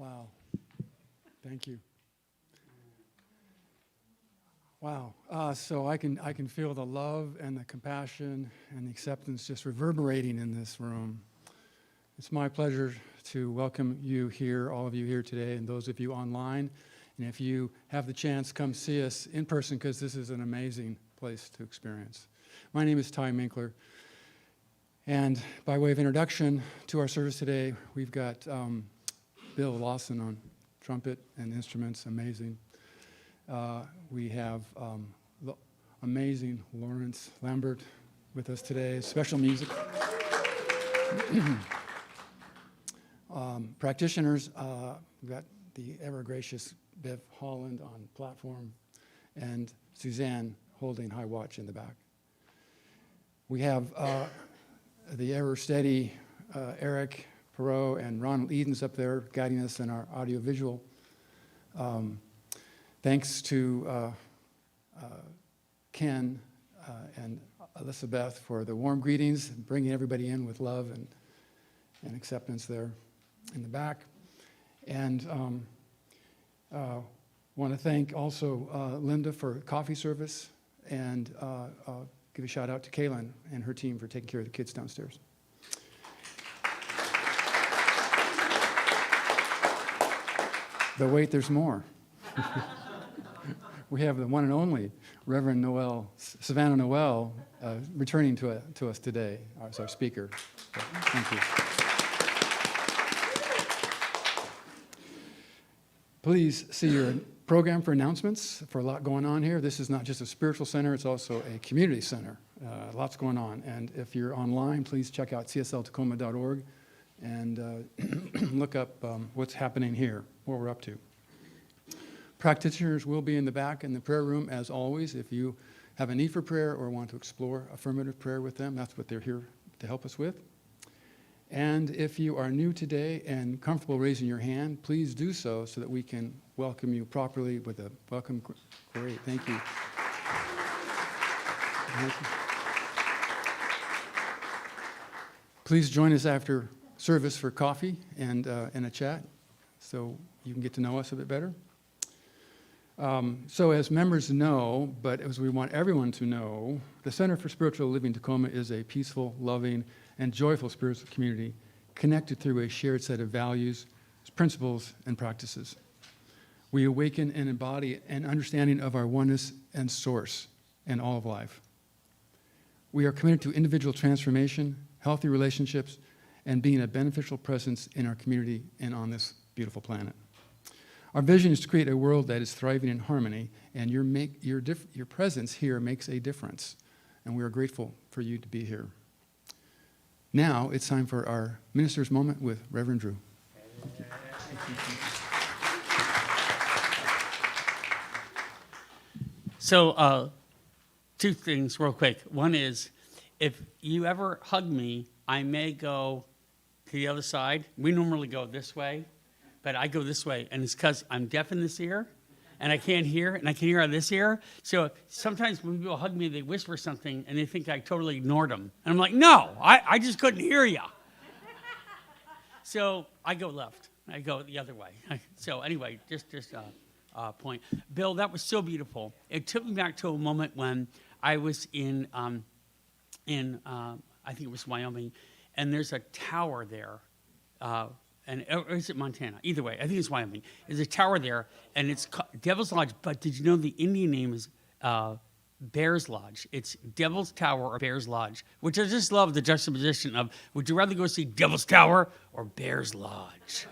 Wow. Thank you. Wow. So I can feel the love and the compassion and the acceptance just reverberating in this room. It's my pleasure to welcome you here, all of you here today, and those of you online. And if you have the chance, come see us in person, because this is an amazing place to experience. My name is Minckler. And by way of introduction to our service today, we've got Bill Lawson on trumpet and instruments, amazing. We have amazing Lawrence Lambert with us today, special music. Practitioners, we've got the ever gracious Holland on platform, and Suzanne holding high watch in the back. We have the ever steady Erik, Perrohe, and Ronald up there guiding us in our audiovisual. Thanks to Ken and Elizabeth for the warm greetings, bringing everybody in with love and acceptance there in the back. And want to thank also Linda for coffee service, and give a shout out to Kaylin and her team for taking care of the kids downstairs. But wait, there's more. We have the one and only Reverend Noelle, Savanna Noelle, returning to us today as our speaker. So, thank you. Please see your program for announcements for a lot going on here. This is not just a spiritual center, it's also a community center. Lots going on. And if you're online, please check out csltacoma.org and look up what's happening here, what we're up to. Practitioners will be in the back in the prayer room, as always. If you have a need for prayer or want to explore affirmative prayer with them, that's what they're here to help us with. And if you are new today and comfortable raising your hand, please do so that we can welcome you properly with a welcome. Great, thank you. Thank you. Please join us after service for coffee and a chat, so you can get to know us a bit better. So as members know, but as we want everyone to know, the Center for Spiritual Living Tacoma is a peaceful, loving, and joyful spiritual community connected through a shared set of values, principles, and practices. We awaken and embody an understanding of our oneness and source in all of life. We are committed to individual transformation, healthy relationships, and being a beneficial presence in our community and on this beautiful planet. Our vision is to create a world that is thriving in harmony, and your presence here makes a difference, and we are grateful for you to be here. Now it's time for our minister's moment with Reverend Drew. So, two things real quick. One is, if you ever hug me, I may go to the other side. We normally go this way, but I go this way, and it's because I'm deaf in this ear, and I can't hear, and I can hear out of this ear. So sometimes when people hug me, they whisper something, and they think I totally ignored them. And I'm like, no, I just couldn't hear you. So I go left. I go the other way. So anyway, just a point. Bill, that was so beautiful. It took me back to a moment when I was in I think it was Wyoming, and there's a tower there. Or is it Montana? Either way, I think it's Wyoming. There's a tower there, and it's Devil's Lodge. But did you know the Indian name is Bear's Lodge? It's Devil's Tower or Bear's Lodge, which I just love the juxtaposition of, would you rather go see Devil's Tower or Bear's Lodge?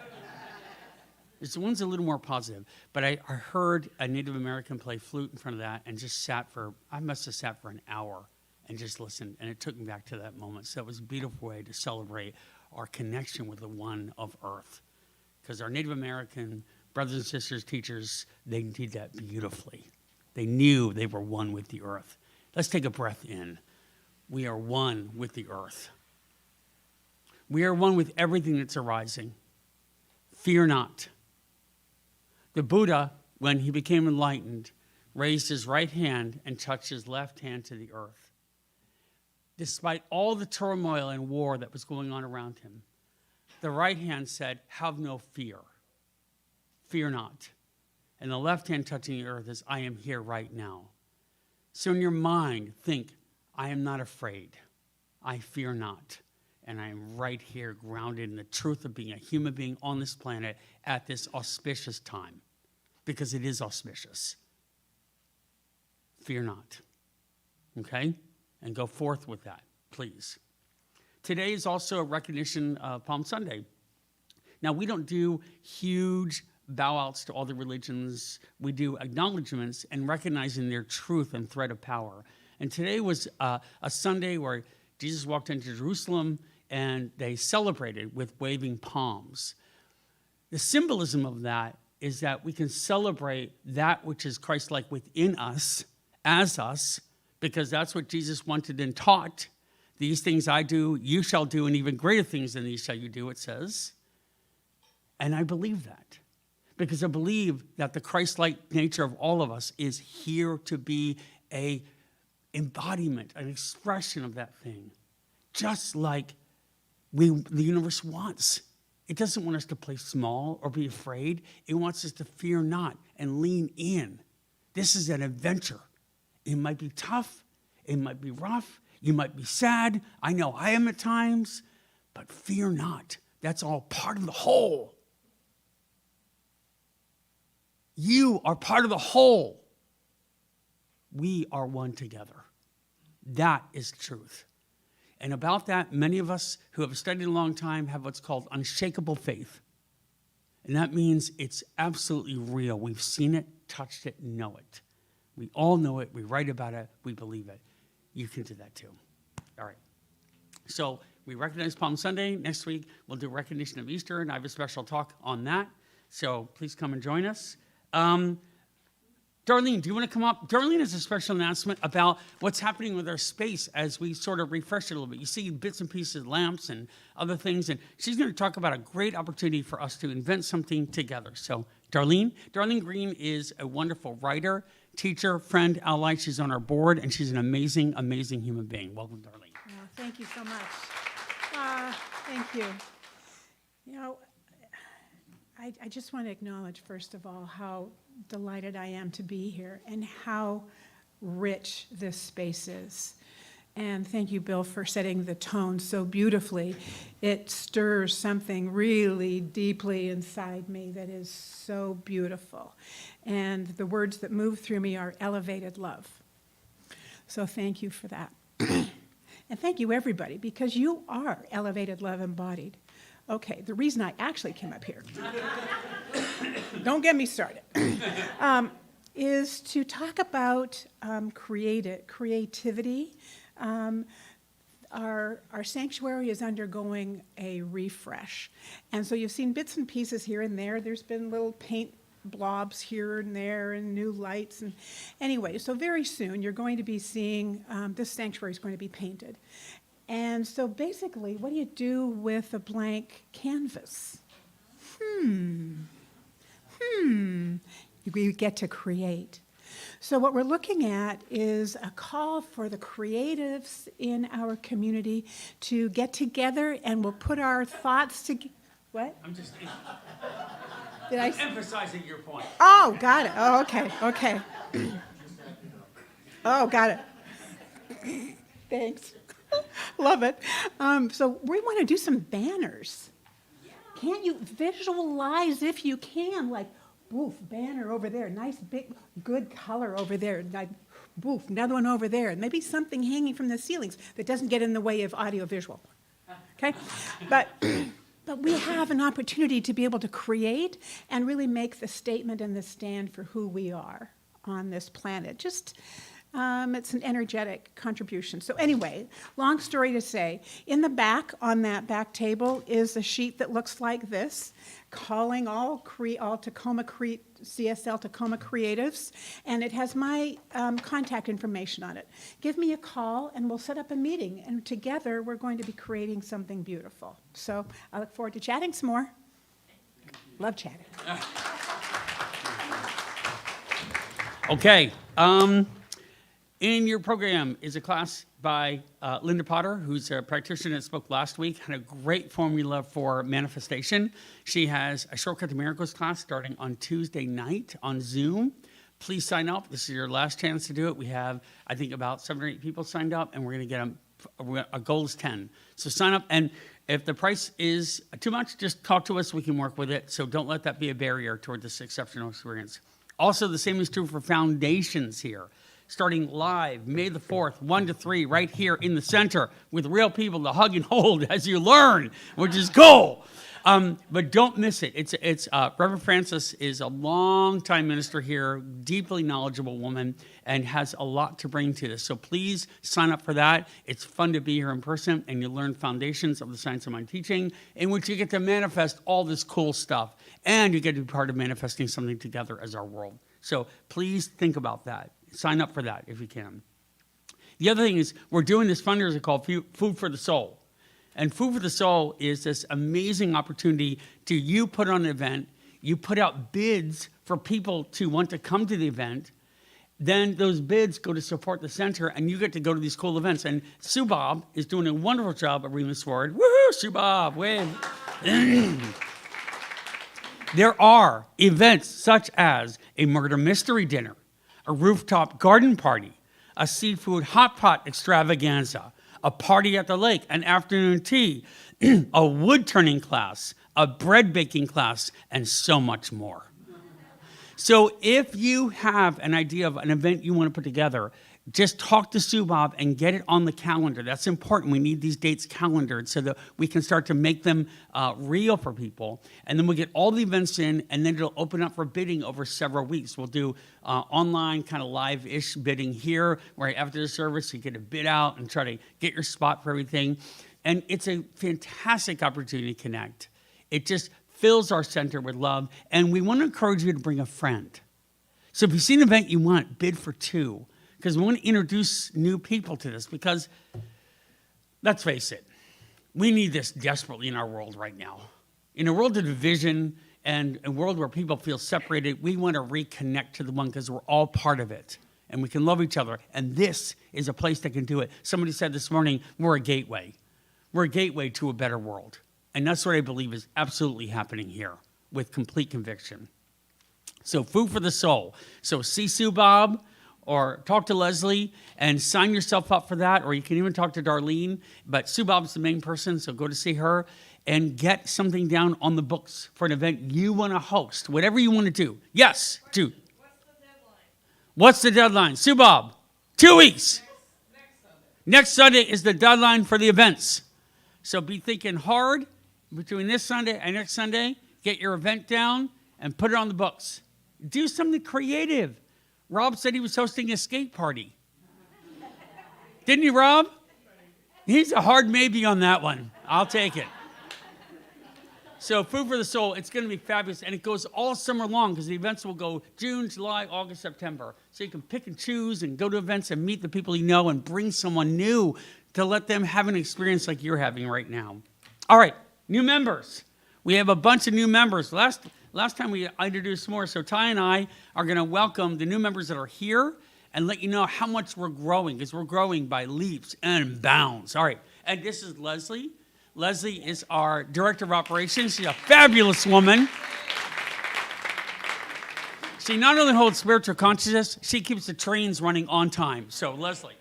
It's the one's a little more positive. But I heard a Native American play flute in front of that and just I must have sat for an hour and just listened, and it took me back to that moment. So it was a beautiful way to celebrate our connection with the one of earth. Because our Native American brothers and sisters, teachers, they did that beautifully. They knew they were one with the earth. Let's take a breath in. We are one with the earth. We are one with everything that's arising. Fear not. The Buddha, when he became enlightened, raised his right hand and touched his left hand to the earth. Despite all the turmoil and war that was going on around him, the right hand said, have no fear. fear not. And the left hand touching the earth is, I am here right now. So in your mind, think, I am not afraid. I fear not. And I am right here grounded in the truth of being a human being on this planet at this auspicious time. Because it is auspicious. Fear not. Okay? And go forth with that, please. Today is also a recognition of Palm Sunday. Now, we don't do huge bow-outs to all the religions. We do acknowledgments and recognizing their truth and thread of power. And today was a Sunday where Jesus walked into Jerusalem and they celebrated with waving palms. The symbolism of that is that we can celebrate that which is Christ-like within us, as us, because that's what Jesus wanted and taught. These things I do, you shall do, and even greater things than these shall you do, it says. And I believe that. Because I believe that the Christ-like nature of all of us is here to be an embodiment, an expression of that thing. Just like the universe wants. It doesn't want us to play small or be afraid. It wants us to fear not and lean in. This is an adventure. It might be tough. It might be rough. You might be sad. I know I am at times. But fear not. That's all part of the whole. You are part of the whole. We are one together. That is truth. And about that, many of us who have studied a long time have what's called unshakable faith. And that means it's absolutely real. We've seen it, touched it, know it. We all know it. We write about it. We believe it. You can do that too. All right. So we recognize Palm Sunday. Next week, we'll do recognition of Easter, and I have a special talk on that. So please come and join us. Darlene, do you want to come up? Darlene has a special announcement about what's happening with our space as we sort of refresh it a little bit. You see bits and pieces, lamps and other things, and she's going to talk about a great opportunity for us to invent something together. So, Darlene Green is a wonderful writer, teacher, friend, ally. She's on our board, and she's an amazing, amazing human being. Welcome, Darlene. Oh, thank you so much. Thank you. You know, I just want to acknowledge, first of all, how delighted I am to be here and how rich this space is. And thank you, Bill, for setting the tone so beautifully. It stirs something really deeply inside me that is so beautiful. And the words that move through me are elevated love. So thank you for that. And thank you, everybody, because you are elevated love embodied. Okay, the reason I actually came up here, don't get me started, is to talk about creativity. Our sanctuary is undergoing a refresh. And so you've seen bits and pieces here and there. There's been little paint blobs here and there and new lights. And anyway, so very soon you're going to be seeing, this sanctuary is going to be painted. And so basically, what do you do with a blank canvas? You get to create. So what we're looking at is a call for the creatives in our community to get together, and we'll put our thoughts together. What? I'm just Did I emphasizing your point. Oh, got it. Oh, okay. Oh, got it. Thanks. Love it. So we want to do some banners. Can't you visualize, if you can, like, boof, banner over there, nice big good color over there, like, boof, another one over there, and maybe something hanging from the ceilings that doesn't get in the way of audio-visual. Okay? But we have an opportunity to be able to create and really make the statement and the stand for who we are on this planet. Just it's an energetic contribution. So anyway, long story to say, in the back, on that back table, is a sheet that looks like this, calling all Tacoma CSL Tacoma creatives, and it has my contact information on it. Give me a call, and we'll set up a meeting, and together we're going to be creating something beautiful. So I look forward to chatting some more. Love chatting. Okay. In your program is a class by Linda Potter, who's a practitioner that spoke last week, had a great formula for manifestation. She has a Shortcut to Miracles class starting on Tuesday night on Zoom. Please sign up. This is your last chance to do it. We have, I think, about 7 or 8 people signed up, and we're going to get them. Our goal is 10. So sign up, and if the price is too much, just talk to us. We can work with it. So don't let that be a barrier toward this exceptional experience. Also, the same is true for foundations here. Starting live May the 4th, 1 to 3, right here in the center with real people to hug and hold as you learn, which is cool. But don't miss it. It's Reverend Francis is a longtime minister here, deeply knowledgeable woman, and has a lot to bring to this. So please sign up for that. It's fun to be here in person, and you learn foundations of the science of mind teaching, in which you get to manifest all this cool stuff, and you get to be part of manifesting something together as our world. So please think about that. Sign up for that if you can. The other thing is we're doing this fundraiser called Food for the Soul. And Food for the Soul is this amazing opportunity to you put on an event, you put out bids for people to want to come to the event, then those bids go to support the center, and you get to go to these cool events. And Sue Bob is doing a wonderful job of bringing this forward. Woohoo, Sue Bob, win. There are events such as a murder mystery dinner, a rooftop garden party, a seafood hot pot extravaganza, a party at the lake, an afternoon tea, a wood turning class, a bread baking class, and so much more. So if you have an idea of an event you want to put together, just talk to Sue Bob and get it on the calendar. That's important. We need these dates calendared so that we can start to make them real for people. And then we'll get all the events in, and then it'll open up for bidding over several weeks. We'll do online kind of live-ish bidding here, where after the service you get a bid out and try to get your spot for everything. And it's a fantastic opportunity to connect. It just fills our center with love. And we want to encourage you to bring a friend. So if you see an event you want, bid for 2. Because we want to introduce new people to this, because let's face it, we need this desperately in our world right now. In a world of division and a world where people feel separated, we want to reconnect to the one, because we're all part of it. And we can love each other. And this is a place that can do it. Somebody said this morning, we're a gateway. We're a gateway to a better world. And that's what I believe is absolutely happening here with complete conviction. So Food for the Soul. So see Sue Bob, or talk to Leslie and sign yourself up for that, or you can even talk to Darlene. But Sue Bob's the main person, so go to see her and get something down on the books for an event you want to host, whatever you want to do. Yes, Jude. What's the deadline? What's the deadline? Sue Bob, 2 weeks. Next Sunday is the deadline for the events. So be thinking hard between this Sunday and next Sunday. Get your event down and put it on the books. Do something creative. Rob said he was hosting a skate party. Didn't he, Rob? He's a hard maybe on that one. I'll take it. So Food for the Soul, it's going to be fabulous. And it goes all summer long, because the events will go June, July, August, September. So you can pick and choose and go to events and meet the people you know and bring someone new to let them have an experience like you're having right now. All right, new members. We have a bunch of new members. Last time we introduced more, so Ty and I are going to welcome the new members that are here and let you know how much we're growing, because we're growing by leaps and bounds. All right, and this is Leslie. Leslie is our Director of Operations. She's a fabulous woman. She not only holds spiritual consciousness, she keeps the trains running on time. So, Leslie.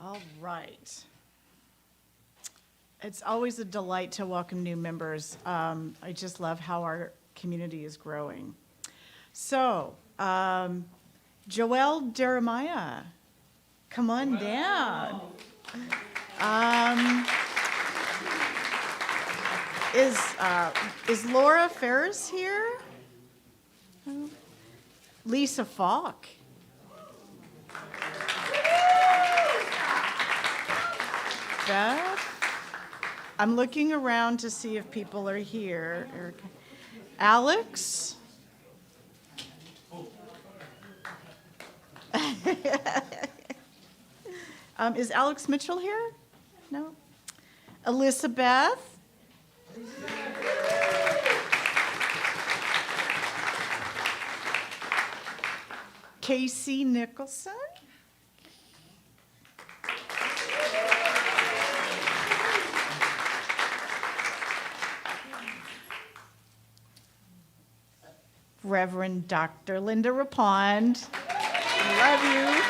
All right. It's always a delight to welcome new members. I just love how our community is growing. So, Joelle Jeremiah, come on down. Is Laura Ferris here? Lisa Falk. Beth. I'm looking around to see if people are here. Erik. Alex. Is Alex Mitchell here? No. Elizabeth. Casey Nicholson. Reverend Dr. Linda Rapond. Love you.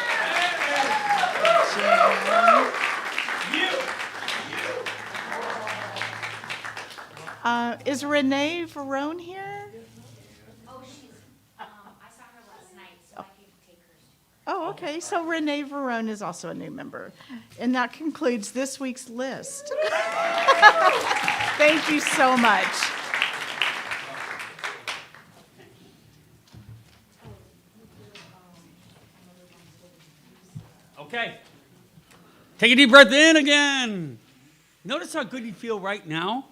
Jan. Is Renee Verone here? Oh, I saw her last night, so I can take hers. Oh, okay, so Renee Verone is also a new member. And that concludes this week's list. Thank you so much. Okay. Take a deep breath in again. Notice how good you feel right now.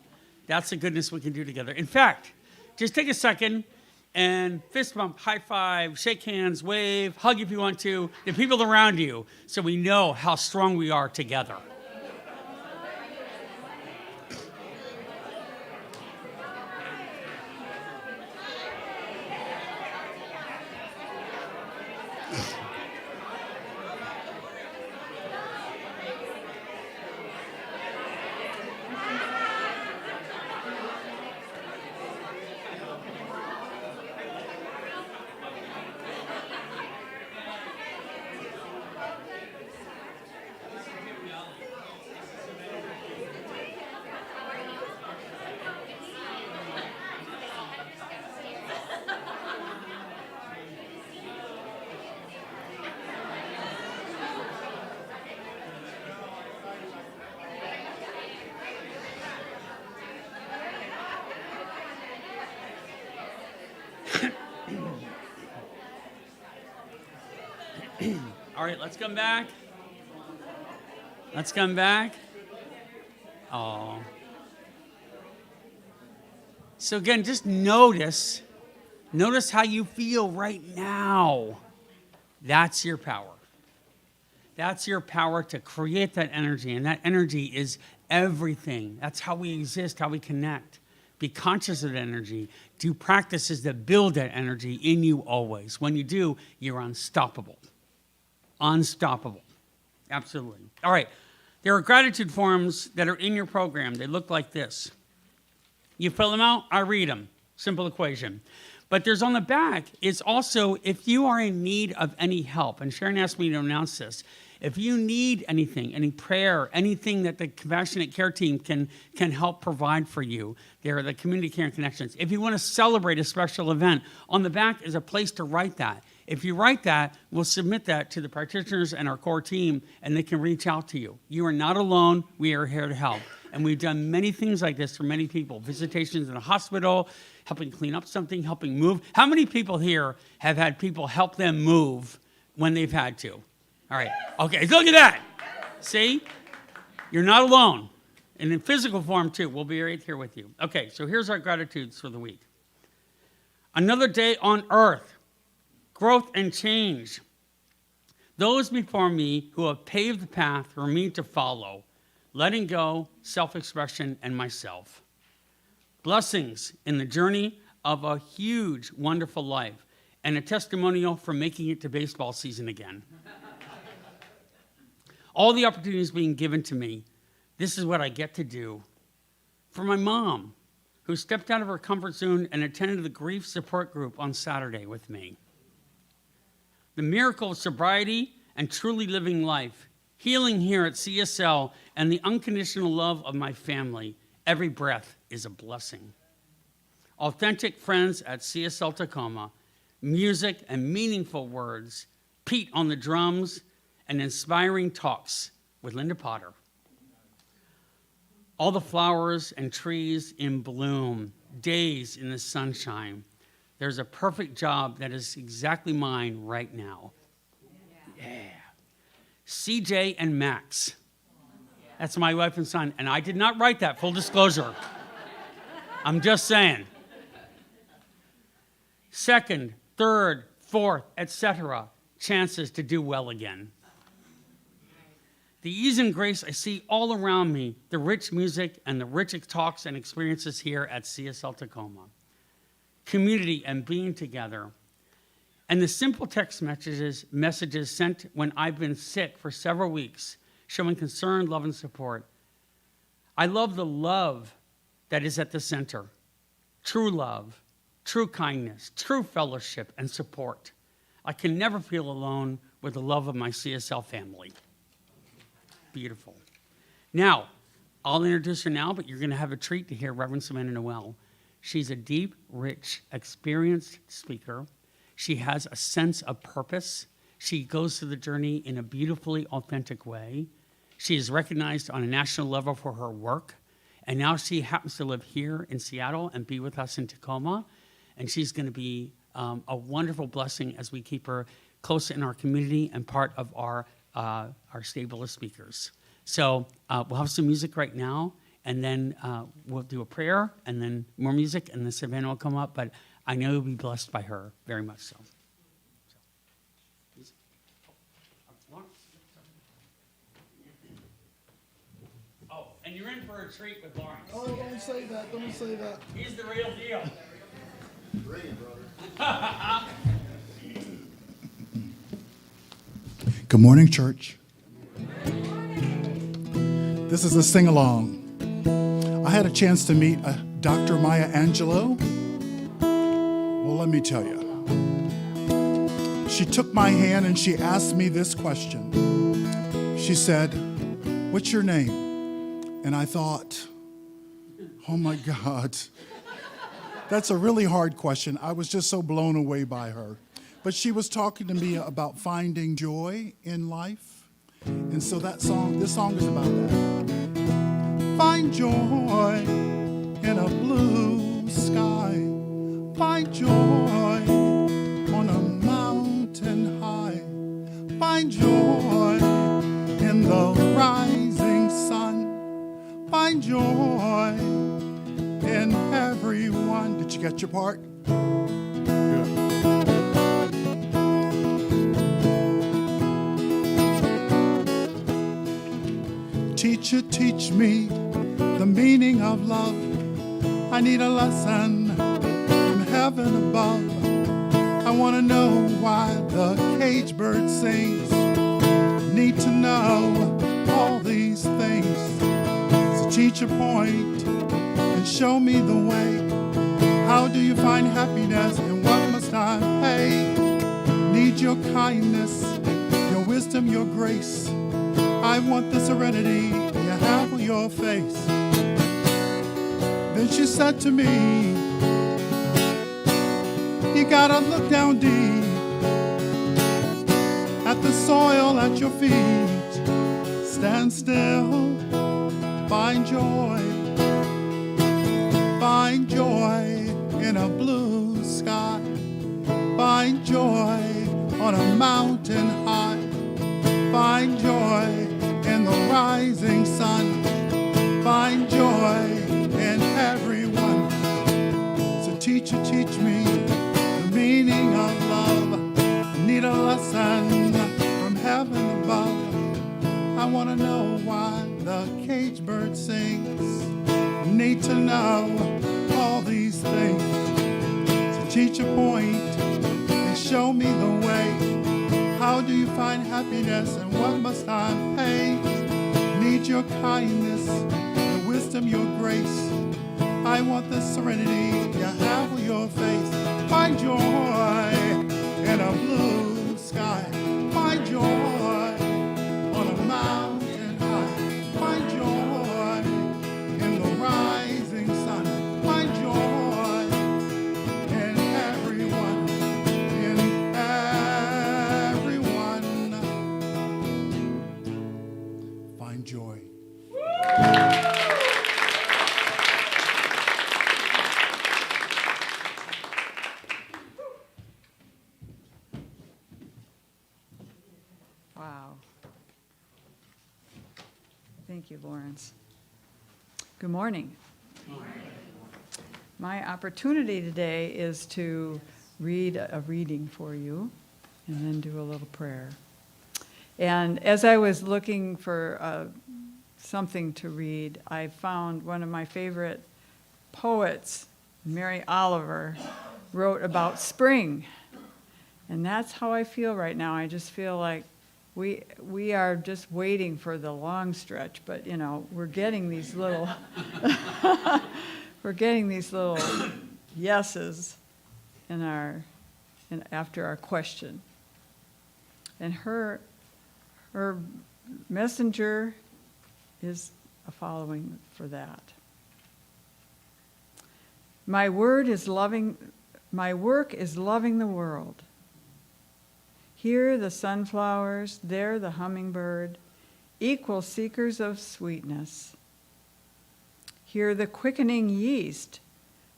That's the goodness we can do together. In fact, just take a second and fist bump, high five, shake hands, wave, hug if you want to, the people around you, so we know how strong we are together. All right, let's come back. Let's come back. Oh. So again, just notice how you feel right now. That's your power. That's your power to create that energy, and that energy is everything. That's how we exist, how we connect. Be conscious of that energy. Do practices that build that energy in you always. When you do, you're unstoppable. Unstoppable. Absolutely. All right. There are gratitude forms that are in your program. They look like this. You fill them out, I read them. Simple equation. But there's on the back, it's also if you are in need of any help, and Sharon asked me to announce this, if you need anything, any prayer, anything that the Compassionate Care team can help provide for you, there are the Community Care and Connections. If you want to celebrate a special event, on the back is a place to write that. If you write that, we'll submit that to the practitioners and our core team, and they can reach out to you. You are not alone. We are here to help. And we've done many things like this for many people. Visitations in a hospital, helping clean up something, helping move. How many people here have had people help them move when they've had to? All right. Okay, look at that. See? You're not alone. And in physical form, too. We'll be right here with you. Okay, so here's our gratitudes for the week. Another day on earth. Growth and change. Those before me who have paved the path for me to follow. Letting go, self-expression, and myself. Blessings in the journey of a huge, wonderful life. And a testimonial for making it to baseball season again. All the opportunities being given to me, this is what I get to do. For my mom, who stepped out of her comfort zone and attended the grief support group on Saturday with me. The miracle of sobriety and truly living life, healing here at CSL, and the unconditional love of my family. Every breath is a blessing. Authentic friends at CSL Tacoma, music and meaningful words, Pete on the drums, and inspiring talks with Linda Potter. All the flowers and trees in bloom, days in the sunshine. There's a perfect job that is exactly mine right now. Yeah. CJ and Max. That's my wife and son, and I did not write that, full disclosure. I'm just saying. Second, third, fourth, etc. chances to do well again. The ease and grace I see all around me, the rich music and the rich talks and experiences here at CSL Tacoma. Community and being together. And the simple text messages sent when I've been sick for several weeks, showing concern, love, and support. I love the love that is at the center. True love, true kindness, true fellowship, and support. I can never feel alone with the love of my CSL family. Beautiful. Now, I'll introduce her now, but you're going to have a treat to hear Reverend Savanna Noelle. She's a deep, rich, experienced speaker. She has a sense of purpose. She goes through the journey in a beautifully authentic way. She is recognized on a national level for her work, and now she happens to live here in Seattle and be with us in Tacoma, and she's going to be a wonderful blessing as we keep her close in our community and part of our stable of speakers. So we'll have some music right now, and then we'll do a prayer, and then more music, and then Savanna will come up, but I know you'll be blessed by her, very much so. Oh, and you're in for a treat with Lawrence. Oh, don't say that. Don't say that. He's the real deal. Brilliant, brother. Good morning, church. This is a sing-along. I had a chance to meet Dr. Maya Angelou. Well, let me tell you. She took my hand and she asked me this question. She said, "What's your name?" And I thought, oh my God, that's a really hard question. I was just so blown away by her. But she was talking to me about finding joy in life. And so this song is about that. Find joy in a blue sky. Find joy on a mountain high. Find joy in the rising sun. Find joy in everyone. Did you get your part? Good. Teacher, teach me the meaning of love. I need a lesson from heaven above. I want to know why the cage bird sings. Need to know all these things. So teacher, point and show me the way. How do you find happiness and what must I pay? Need your kindness, your wisdom, your grace. I want the serenity you have on your face. Then she said to me, you gotta look down deep at the soil at your feet. Stand still, find joy. Find joy in a blue sky. Find joy on a mountain high. Find joy in the rising sun. Find joy in everyone. So teacher, teach me the meaning of love. I need a lesson from heaven above. I want to know why the cage bird sings. Need to know all these things. So teacher, point and show me the way. How do you find happiness and what must I pay? Need your kindness, your wisdom, your grace. I want the serenity you have on your face. Find joy in a blue sky. Find joy on a mountain high. Find joy in the rising sun. Find joy in everyone. In everyone. Find joy. Wow. Thank you, Lawrence. Good morning. My opportunity today is to read a reading for you and then do a little prayer. And as I was looking for something to read, I found one of my favorite poets, Mary Oliver, wrote about spring. And that's how I feel right now. I just feel like we are just waiting for the long stretch, but you know, we're getting these little yeses after our question. And her messenger is a following for that. My work is loving the world. Here the sunflowers, there the hummingbird, equal seekers of sweetness. Here the quickening yeast,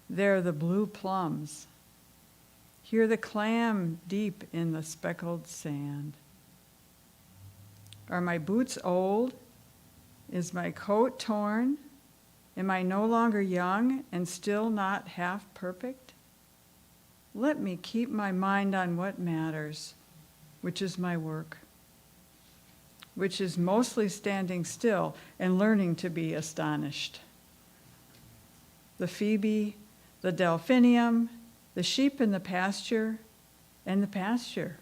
there the blue plums. Here the clam deep in the speckled sand. Are my boots old? Is my coat torn? Am I no longer young and still not half perfect? Let me keep my mind on what matters, which is my work, which is mostly standing still and learning to be astonished. The phoebe, the delphinium, the sheep in the pasture, and the pasture,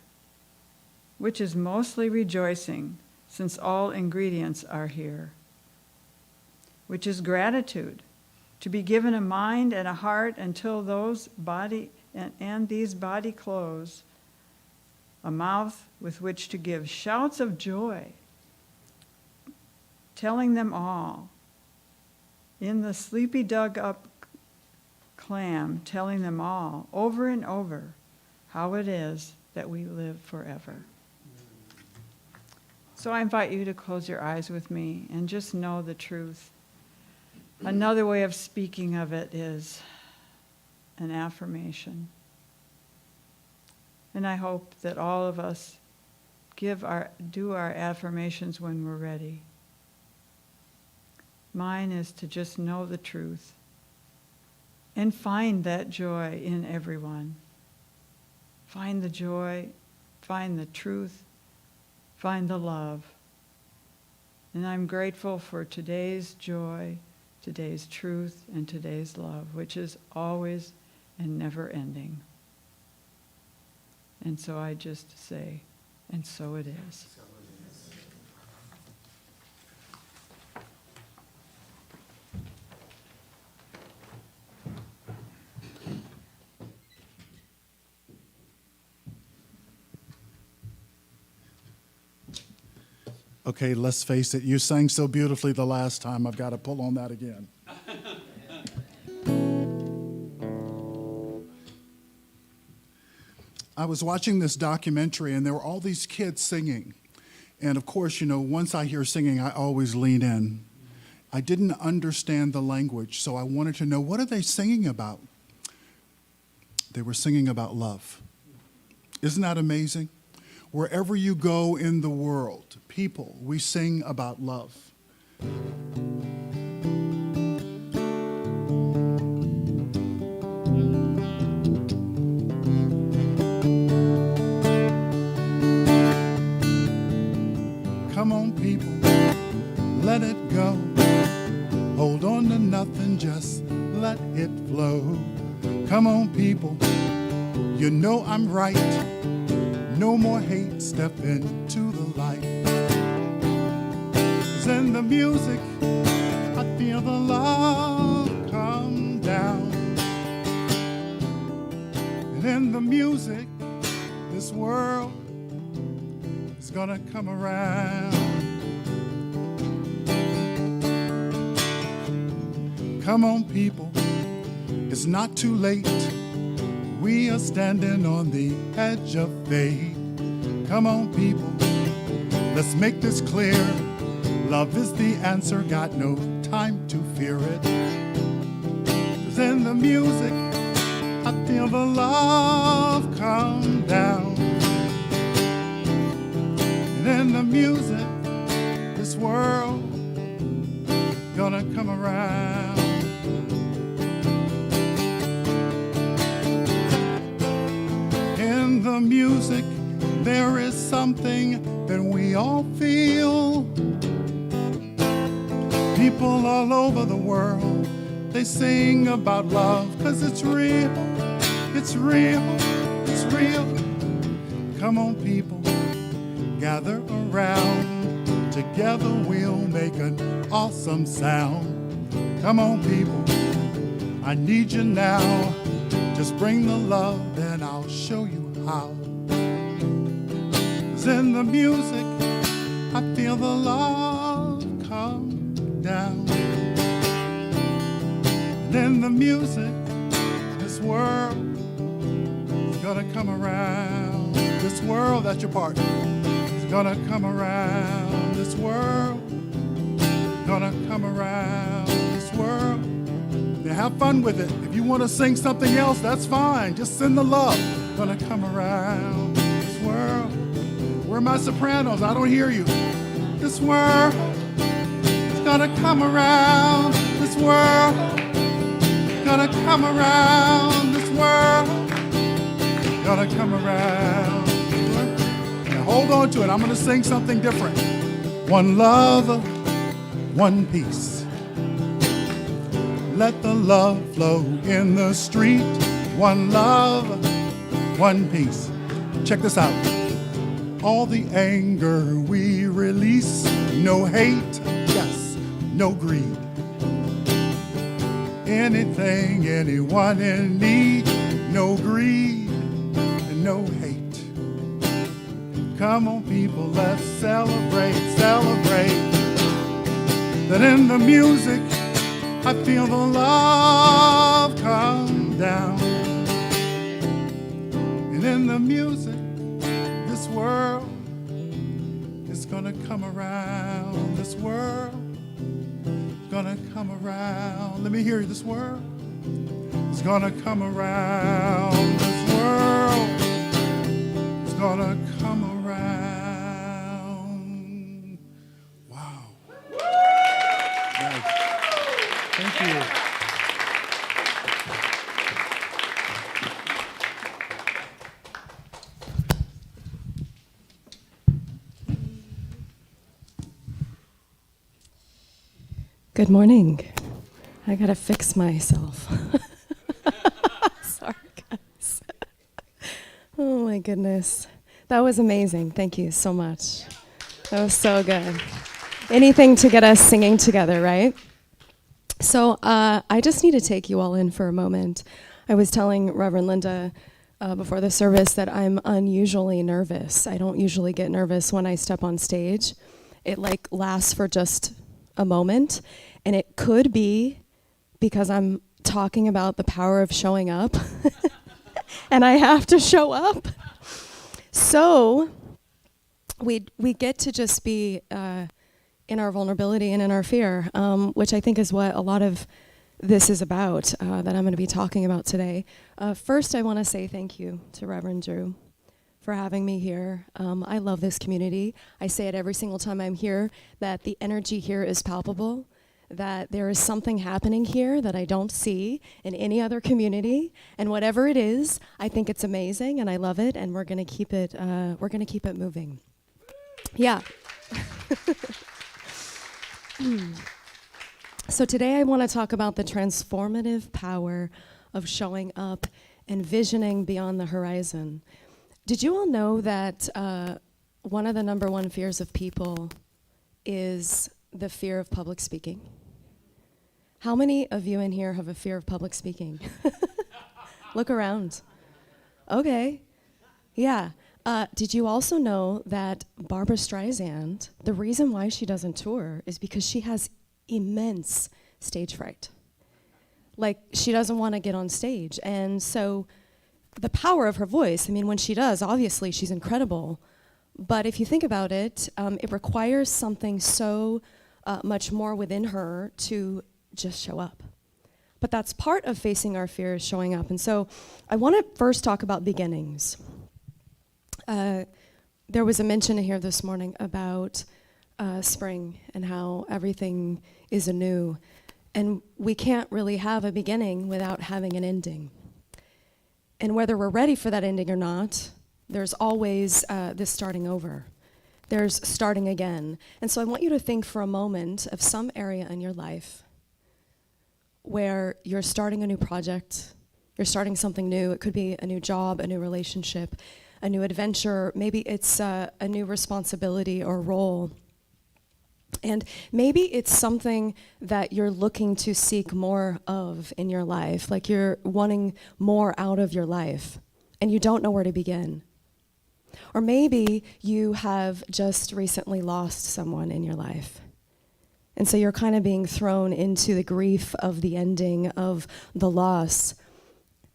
which is mostly rejoicing, since all ingredients are here, which is gratitude, to be given a mind and a heart until those body and these body clothes, a mouth with which to give shouts of joy, telling them all, in the sleepy dug up clam, telling them all over and over how it is that we live forever. So I invite you to close your eyes with me and just know the truth. Another way of speaking of it is an affirmation. And I hope that all of us do our affirmations when we're ready. Mine is to just know the truth and find that joy in everyone. Find the joy, find the truth, find the love. And I'm grateful for today's joy, today's truth, and today's love, which is always and never ending. And so I just say, and so it is. Okay, let's face it, you sang so beautifully the last time, I've got to pull on that again. I was watching this documentary and there were all these kids singing. And of course, you know, once I hear singing, I always lean in. I didn't understand the language, so I wanted to know, what are they singing about? They were singing about love. Isn't that amazing? Wherever you go in the world, people, we sing about love. Come on, people, let it go. Hold on to nothing, just let it flow. Come on, people, you know I'm right. No more hate, step into the light. 'Cause in the music, I feel the love come down. And in the music, this world is gonna come around. Come on, people, it's not too late. We are standing on the edge of fate. Come on, people, let's make this clear. Love is the answer, got no time to fear it. 'Cause in the music, I feel the love come down. And in the music, this world gonna come around. In the music, there is something that we all feel. People all over the world, they sing about love, 'cause it's real, it's real, it's real. Come on, people, gather around. Together we'll make an awesome sound. Come on, people, I need you now. Just bring the love and I'll show you how. 'Cause in the music, I feel the love come down. And in the music, this world is gonna come around. This world, that's your part, is gonna come around. This world, gonna come around. This world. Now have fun with it. If you want to sing something else, that's fine. Just sing the love. Gonna come around this world. Where are my sopranos? I don't hear you. This world is gonna come around. This world gonna come around. This world gonna come around. Now hold on to it. I'm gonna sing something different. One love, one peace. Let the love flow in the street. One love, one peace. Check this out. All the anger we release. No hate, yes, no greed. Anything, anyone in need. No greed and no hate. Come on, people, let's celebrate, celebrate. That in the music, I feel the love come down. And in the music, this world is gonna come around. This world is gonna come around. Let me hear you. This world is gonna come around. This world is gonna come around. Wow. Nice. Thank you. Good morning. I gotta fix myself. Sorry, guys. Oh my goodness. That was amazing. Thank you so much. That was so good. Anything to get us singing together, right? So I just need to take you all in for a moment. I was telling Reverend Linda before the service that I'm unusually nervous. I don't usually get nervous when I step on stage. It like lasts for just a moment, and it could be because I'm talking about the power of showing up and I have to show up. So we get to just be in our vulnerability and in our fear, which I think is what a lot of this is about, that I'm going to be talking about today. First, I want to say thank you to Reverend Drew for having me here. I love this community. I say it every single time I'm here, that the energy here is palpable, that there is something happening here that I don't see in any other community, and whatever it is, I think it's amazing, and I love it, and we're going to keep it moving. Yeah. So today I want to talk about the transformative power of showing up and visioning beyond the horizon. Did you all know that one of the number one fears of people is the fear of public speaking? How many of you in here have a fear of public speaking? Look around. Okay. Yeah. Did you also know that Barbra Streisand, the reason why she doesn't tour is because she has immense stage fright. Like, she doesn't want to get on stage. And so the power of her voice, I mean, when she does, obviously she's incredible. But if you think about it, it requires something so much more within her to just show up. But that's part of facing our fears, showing up. And so I want to first talk about beginnings. There was a mention here this morning about spring and how everything is anew. And we can't really have a beginning without having an ending. And whether we're ready for that ending or not, there's always this starting over. There's starting again. And so I want you to think for a moment of some area in your life where you're starting a new project, you're starting something new. It could be a new job, a new relationship, a new adventure, maybe it's a new responsibility or role. And maybe it's something that you're looking to seek more of in your life, like you're wanting more out of your life, and you don't know where to begin. Or maybe you have just recently lost someone in your life. And so you're kind of being thrown into the grief of the ending of the loss,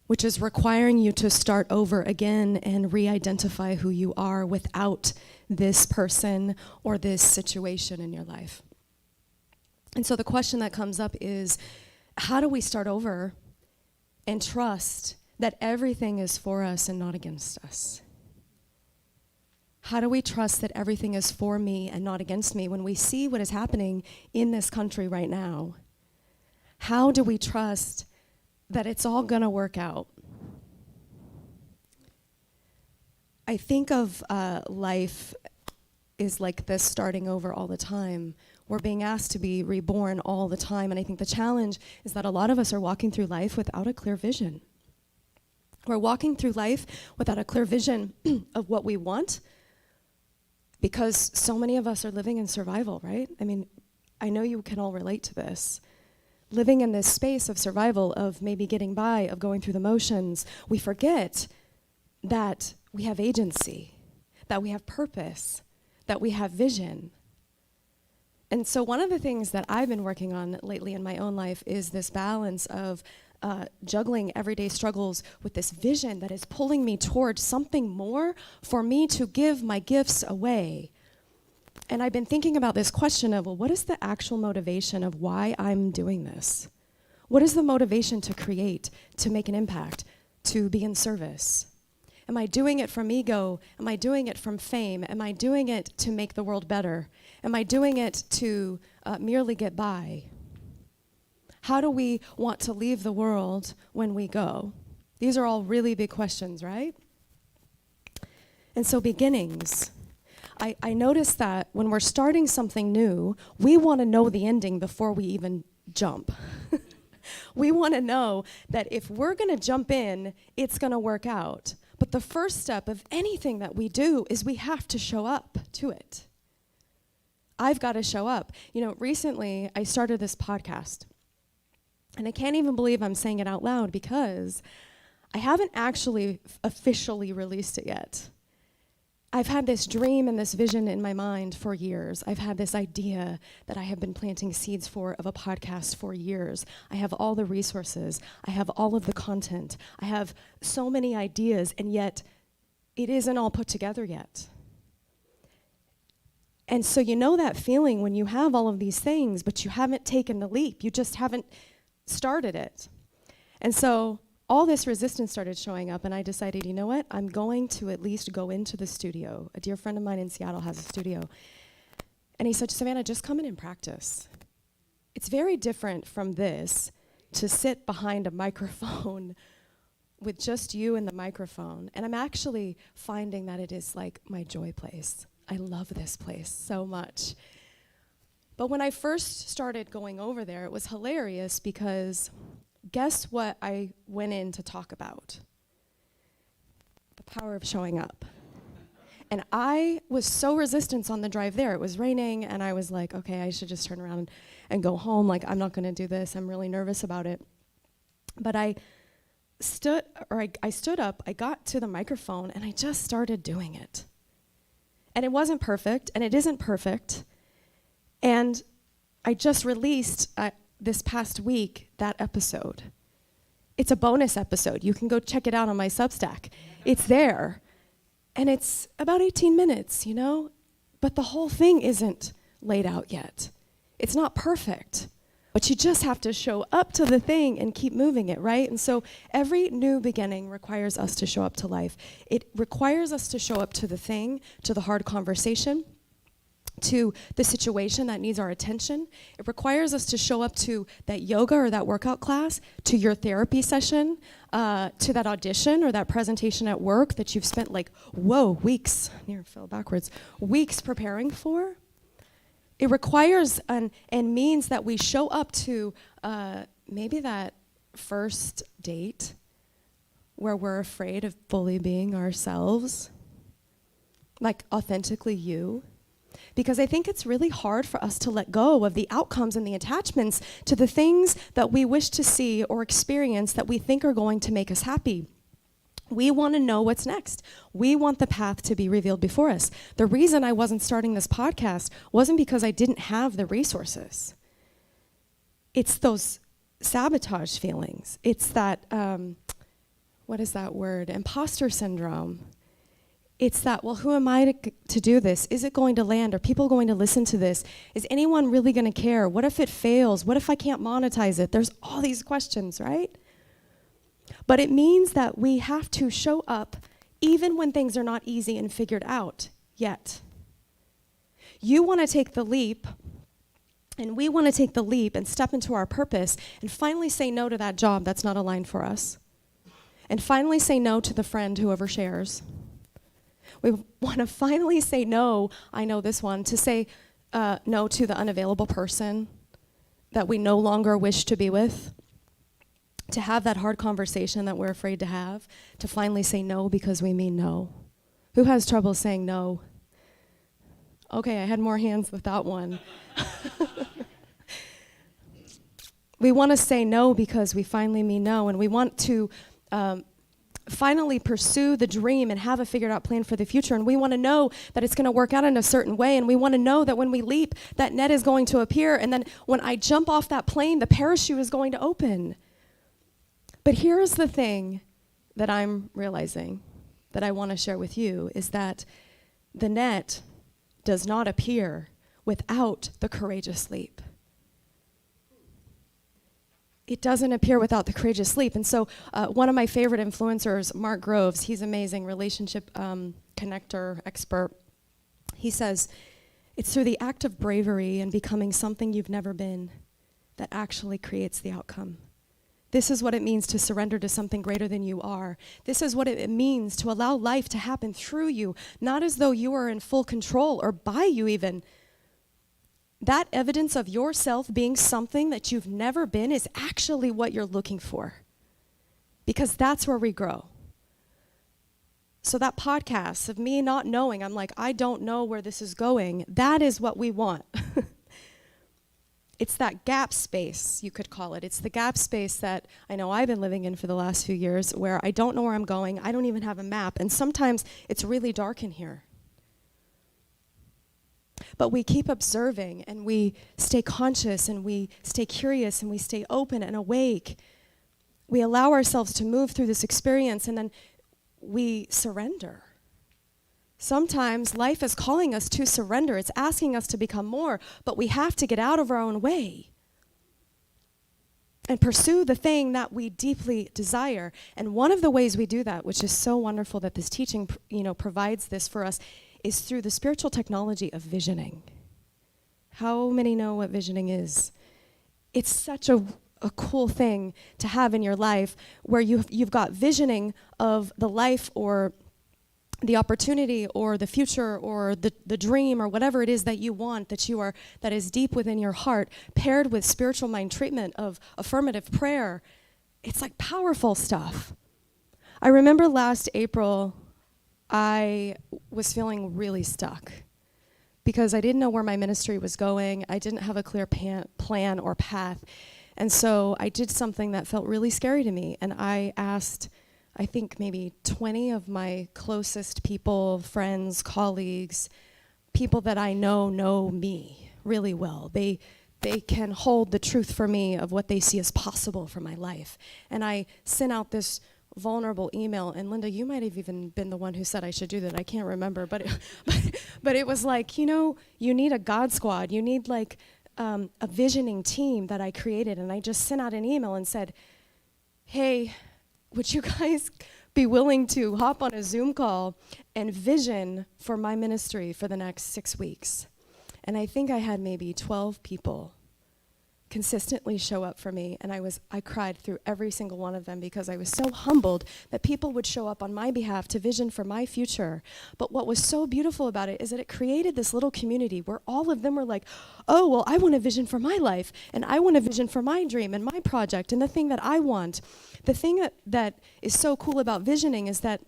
which is requiring you to start over again and re-identify who you are without this person or this situation in your life. And so the question that comes up is, how do we start over and trust that everything is for us and not against us? How do we trust that everything is for me and not against me when we see what is happening in this country right now? How do we trust that it's all gonna work out? I think of life is like this, starting over all the time. We're being asked to be reborn all the time, and I think the challenge is that a lot of us are walking through life without a clear vision. We're walking through life without a clear vision of what we want, because so many of us are living in survival, right? I mean, I know you can all relate to this. Living in this space of survival, of maybe getting by, of going through the motions, we forget that we have agency, that we have purpose, that we have vision. And so one of the things that I've been working on lately in my own life is this balance of juggling everyday struggles with this vision that is pulling me towards something more for me to give my gifts away. And I've been thinking about this question of, well, what is the actual motivation of why I'm doing this? What is the motivation to create, to make an impact, to be in service? Am I doing it from ego? Am I doing it from fame? Am I doing it to make the world better? Am I doing it to merely get by? How do we want to leave the world when we go? These are all really big questions, right? And so beginnings. I noticed that when we're starting something new, we want to know the ending before we even jump. We want to know that if we're going to jump in, it's going to work out. But the first step of anything that we do is we have to show up to it. I've got to show up. You know, recently I started this podcast. And I can't even believe I'm saying it out loud because I haven't actually officially released it yet. I've had this dream and this vision in my mind for years. I've had this idea that I have been planting seeds for of a podcast for years. I have all the resources. I have all of the content. I have so many ideas, and yet it isn't all put together yet. And so you know that feeling when you have all of these things, but you haven't taken the leap. You just haven't started it. And so all this resistance started showing up, and I decided, you know what? I'm going to at least go into the studio. A dear friend of mine in Seattle has a studio. And he said, Savanna, just come in and practice. It's very different from this to sit behind a microphone with just you and the microphone. And I'm actually finding that it is like my joy place. I love this place so much. But when I first started going over there, it was hilarious because guess what I went in to talk about? The power of showing up. And I was so resistant on the drive there. It was raining, and I was like, okay, I should just turn around and go home. Like, I'm not going to do this. I'm really nervous about it. But I stood up, I got to the microphone, and I just started doing it. And it wasn't perfect, and it isn't perfect. And I just released this past week that episode. It's a bonus episode. You can go check it out on my Substack. It's there. And it's about 18 minutes, you know? But the whole thing isn't laid out yet. It's not perfect. But you just have to show up to the thing and keep moving it, right? And so every new beginning requires us to show up to life. It requires us to show up to the thing, to the hard conversation, to the situation that needs our attention. It requires us to show up to that yoga or that workout class, to your therapy session, to that audition or that presentation at work that you've spent weeks, near fell backwards, weeks preparing for. It requires and means that we show up to maybe that first date where we're afraid of fully being ourselves. like authentically you. Because I think it's really hard for us to let go of the outcomes and the attachments to the things that we wish to see or experience that we think are going to make us happy. We want to know what's next. We want the path to be revealed before us. The reason I wasn't starting this podcast wasn't because I didn't have the resources. It's those sabotage feelings. It's that, what is that word? Imposter syndrome. It's that, well, who am I to do this? Is it going to land? Are people going to listen to this? Is anyone really going to care? What if it fails? What if I can't monetize it? There's all these questions, right? But it means that we have to show up even when things are not easy and figured out yet. You want to take the leap, and we want to take the leap and step into our purpose and finally say no to that job that's not aligned for us. And finally say no to the friend who overshares. We want to finally say no, I know this one, to say no to the unavailable person that we no longer wish to be with, to have that hard conversation that we're afraid to have, to finally say no because we mean no. Who has trouble saying no? Okay, I had more hands with that one. We want to say no because we finally mean no, and we want to finally pursue the dream and have a figured out plan for the future, and we want to know that it's going to work out in a certain way, and we want to know that when we leap, that net is going to appear, and then when I jump off that plane, the parachute is going to open. But here's the thing that I'm realizing that I want to share with you is that the net does not appear without the courageous leap. It doesn't appear without the courageous leap. And so one of my favorite influencers, Mark Groves, he's amazing, relationship connector expert. He says, it's through the act of bravery and becoming something you've never been that actually creates the outcome. This is what it means to surrender to something greater than you are. This is what it means to allow life to happen through you, not as though you are in full control or by you even. That evidence of yourself being something that you've never been is actually what you're looking for, because that's where we grow. So that podcast of me not knowing, I'm like, I don't know where this is going, that is what we want. It's that gap space, you could call it. It's the gap space that I know I've been living in for the last few years, where I don't know where I'm going, I don't even have a map, and sometimes it's really dark in here. But we keep observing, and we stay conscious, and we stay curious, and we stay open and awake. We allow ourselves to move through this experience, and then we surrender. Sometimes life is calling us to surrender. It's asking us to become more, but we have to get out of our own way and pursue the thing that we deeply desire. And one of the ways we do that, which is so wonderful that this teaching, provides this for us, is through the spiritual technology of visioning. How many know what visioning is? It's such a cool thing to have in your life, where you've got visioning of the life or the opportunity or the future or the dream or whatever it is that you want, that is deep within your heart, paired with spiritual mind treatment of affirmative prayer. It's like powerful stuff. I remember last April, I was feeling really stuck because I didn't know where my ministry was going. I didn't have a clear plan or path. And so I did something that felt really scary to me. And I asked, I think maybe 20 of my closest people, friends, colleagues, people that I know me really well. They can hold the truth for me of what they see as possible for my life. And I sent out this vulnerable email, and Linda, you might have even been the one who said I should do that. I can't remember, but it was like, you need a God squad. You need like a visioning team that I created, and I just sent out an email and said, hey, would you guys be willing to hop on a Zoom call and vision for my ministry for the next 6 weeks? And I think I had maybe 12 people consistently show up for me, and I cried through every single one of them because I was so humbled that people would show up on my behalf to vision for my future. But what was so beautiful about it is that it created this little community where all of them were like, oh, well, I want a vision for my life, and I want a vision for my dream and my project and the thing that I want. The thing that is so cool about visioning is that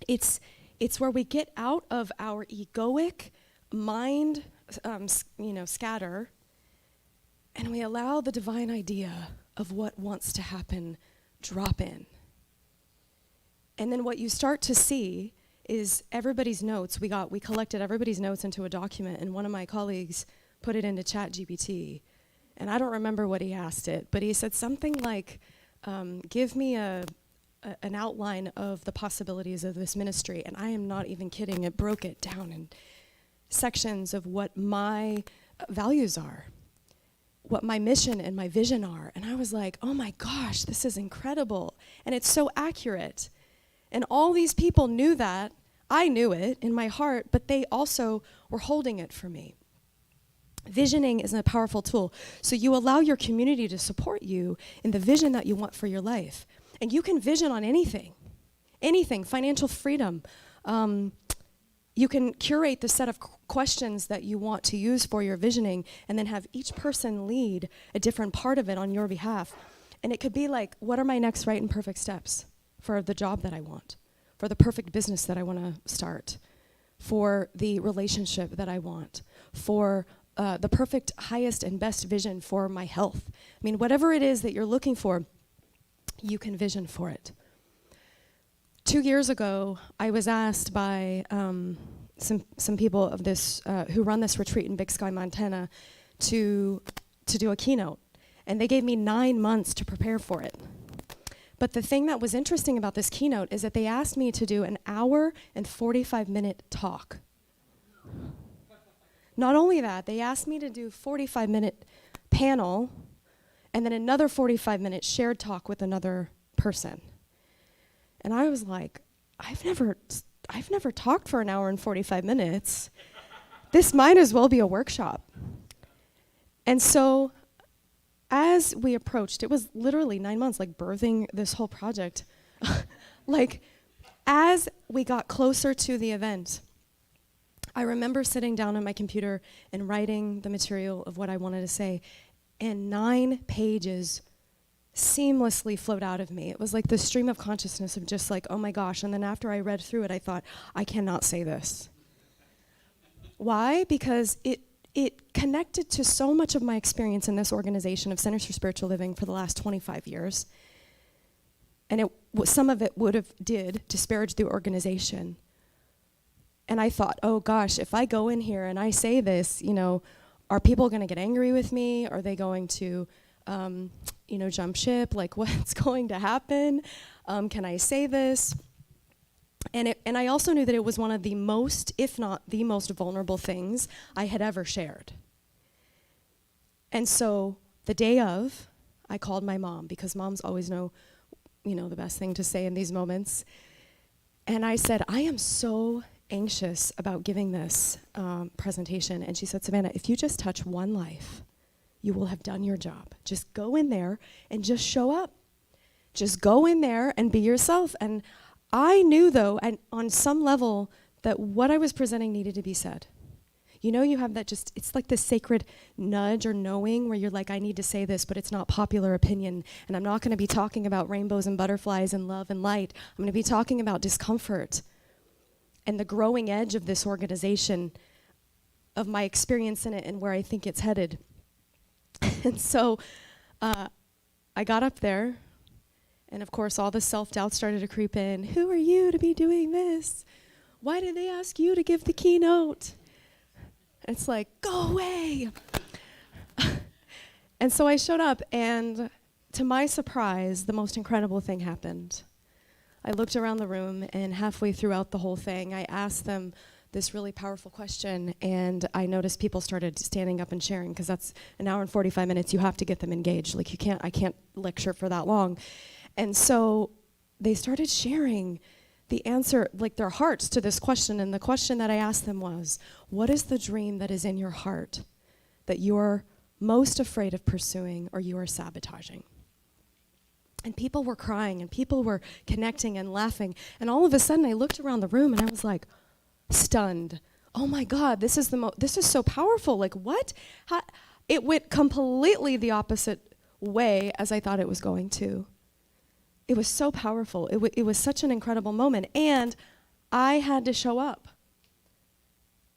it's It's where we get out of our egoic mind, scatter, and we allow the divine idea of what wants to happen drop in. And then what you start to see is everybody's notes. We collected everybody's notes into a document, and one of my colleagues put it into ChatGPT. And I don't remember what he asked it, but he said something like, give me an outline of the possibilities of this ministry. And I am not even kidding. It broke it down in sections of what my values are, what my mission and my vision are. And I was like, oh my gosh, this is incredible. And it's so accurate. And all these people knew that. I knew it in my heart, but they also were holding it for me. Visioning is a powerful tool. So you allow your community to support you in the vision that you want for your life. And you can vision on anything, financial freedom. You can curate the set of questions that you want to use for your visioning and then have each person lead a different part of it on your behalf. And it could be like, what are my next right and perfect steps for the job that I want, for the perfect business that I want to start, for the relationship that I want, for the perfect, highest, and best vision for my health. I mean, whatever it is that you're looking for, you can vision for it. 2 years ago, I was asked by some people of this who run this retreat in Big Sky, Montana, to do a keynote, and they gave me 9 months to prepare for it. But the thing that was interesting about this keynote is that they asked me to do an hour and 45-minute talk. Not only that, they asked me to do 45-minute panel and then another 45-minute shared talk with another person. And I was like, I've never talked for an hour and 45 minutes. This might as well be a workshop. And so as we approached, it was literally 9 months, like birthing this whole project. Like, as we got closer to the event, I remember sitting down on my computer and writing the material of what I wanted to say, and 9 pages seamlessly flowed out of me. It was like the stream of consciousness of just like, oh my gosh. And then after I read through it, I thought, I cannot say this. Why? Because it connected to so much of my experience in this organization of Centers for Spiritual Living for the last 25 years. And some of it did disparage the organization. And I thought, oh gosh, if I go in here and I say this, are people going to get angry with me? Are they going to, jump ship? Like, what's going to happen? Can I say this? And I also knew that it was one of the most, if not the most vulnerable things I had ever shared. And so the day of, I called my mom, because moms always know, the best thing to say in these moments. And I said, I am so anxious about giving this presentation. And she said, Savanna, if you just touch one life, you will have done your job. Just go in there and just show up. Just go in there and be yourself. And I knew, though, and on some level, that what I was presenting needed to be said. You have that it's like this sacred nudge or knowing where you're like, I need to say this, but it's not popular opinion. And I'm not going to be talking about rainbows and butterflies and love and light. I'm going to be talking about discomfort and the growing edge of this organization, of my experience in it and where I think it's headed. And so I got up there, and of course all the self-doubt started to creep in. Who are you to be doing this? Why did they ask you to give the keynote? It's like, go away. And so I showed up, and to my surprise, the most incredible thing happened. I looked around the room, and halfway throughout the whole thing, I asked them this really powerful question, and I noticed people started standing up and sharing, because that's an hour and 45 minutes. You have to get them engaged. Like, I can't lecture for that long. And so they started sharing the answer, like their hearts to this question. And the question that I asked them was, what is the dream that is in your heart that you're most afraid of pursuing or you are sabotaging? And people were crying, and people were connecting and laughing. And all of a sudden I looked around the room, and I was like, stunned. Oh my God, this is so powerful. Like, what? It went completely the opposite way as I thought it was going to. It was so powerful. It was such an incredible moment. And I had to show up.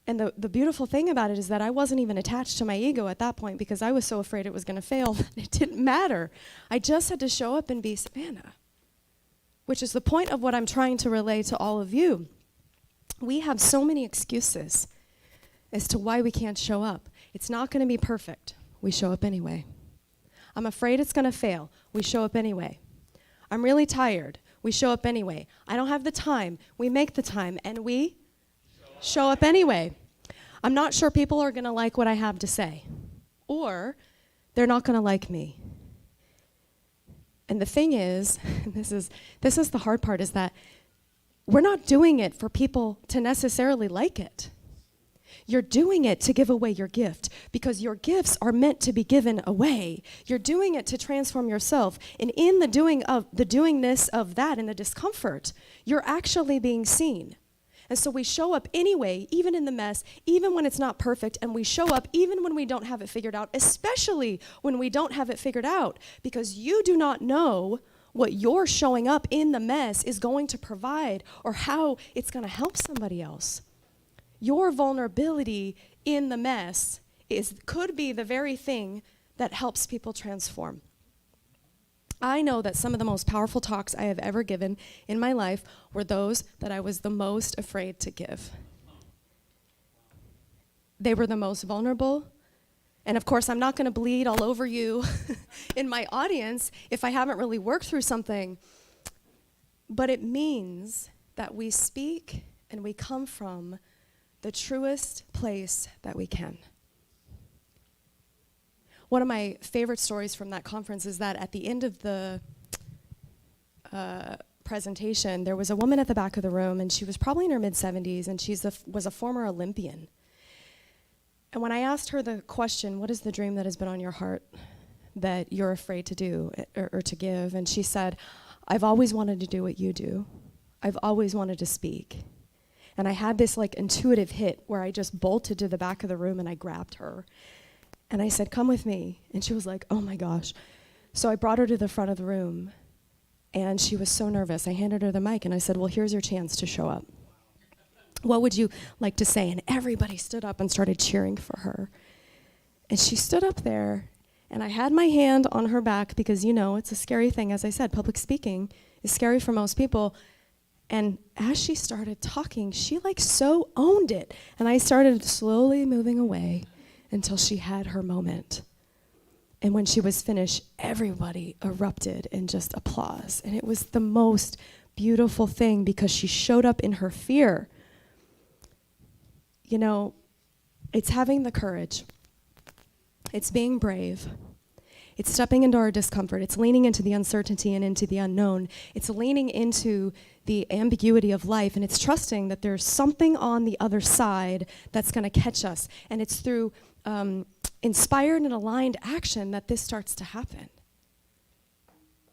And the beautiful thing about it is that I wasn't even attached to my ego at that point because I was so afraid it was going to fail that it didn't matter. I just had to show up and be Savanna, which is the point of what I'm trying to relay to all of you. We have so many excuses as to why we can't show up. It's not going to be perfect. We show up anyway. I'm afraid it's going to fail. We show up anyway. I'm really tired. We show up anyway. I don't have the time. We make the time, and we show up anyway. I'm not sure people are going to like what I have to say, or they're not going to like me. And the thing is, this is the hard part, is that we're not doing it for people to necessarily like it. You're doing it to give away your gift because your gifts are meant to be given away. You're doing it to transform yourself. And in the doingness of that and the discomfort, you're actually being seen. And so we show up anyway, even in the mess, even when it's not perfect, and we show up even when we don't have it figured out, especially when we don't have it figured out, because you do not know what your showing up in the mess is going to provide or how it's going to help somebody else. Your vulnerability in the mess could be the very thing that helps people transform. I know that some of the most powerful talks I have ever given in my life were those that I was the most afraid to give. They were the most vulnerable. And of course, I'm not going to bleed all over you in my audience if I haven't really worked through something. But it means that we speak and we come from the truest place that we can. One of my favorite stories from that conference is that at the end of the presentation, there was a woman at the back of the room, and she was probably in her mid-70s, and she was a former Olympian. And when I asked her the question, what is the dream that has been on your heart that you're afraid to do or to give? And she said, I've always wanted to do what you do. I've always wanted to speak. And I had this like intuitive hit where I just bolted to the back of the room and I grabbed her. And I said, come with me. And she was like, oh my gosh. So I brought her to the front of the room, and she was so nervous. I handed her the mic and I said, well, here's your chance to show up. What would you like to say? And everybody stood up and started cheering for her. And she stood up there, and I had my hand on her back because, you know, it's a scary thing. As I said, public speaking is scary for most people. And as she started talking, she like so owned it. And I started slowly moving away until she had her moment. And when she was finished, everybody erupted in just applause. And it was the most beautiful thing because she showed up in her fear. You know, it's having the courage. It's being brave. It's stepping into our discomfort. It's leaning into the uncertainty and into the unknown. It's leaning into the ambiguity of life, and it's trusting that there's something on the other side that's going to catch us. And it's through inspired and aligned action that this starts to happen.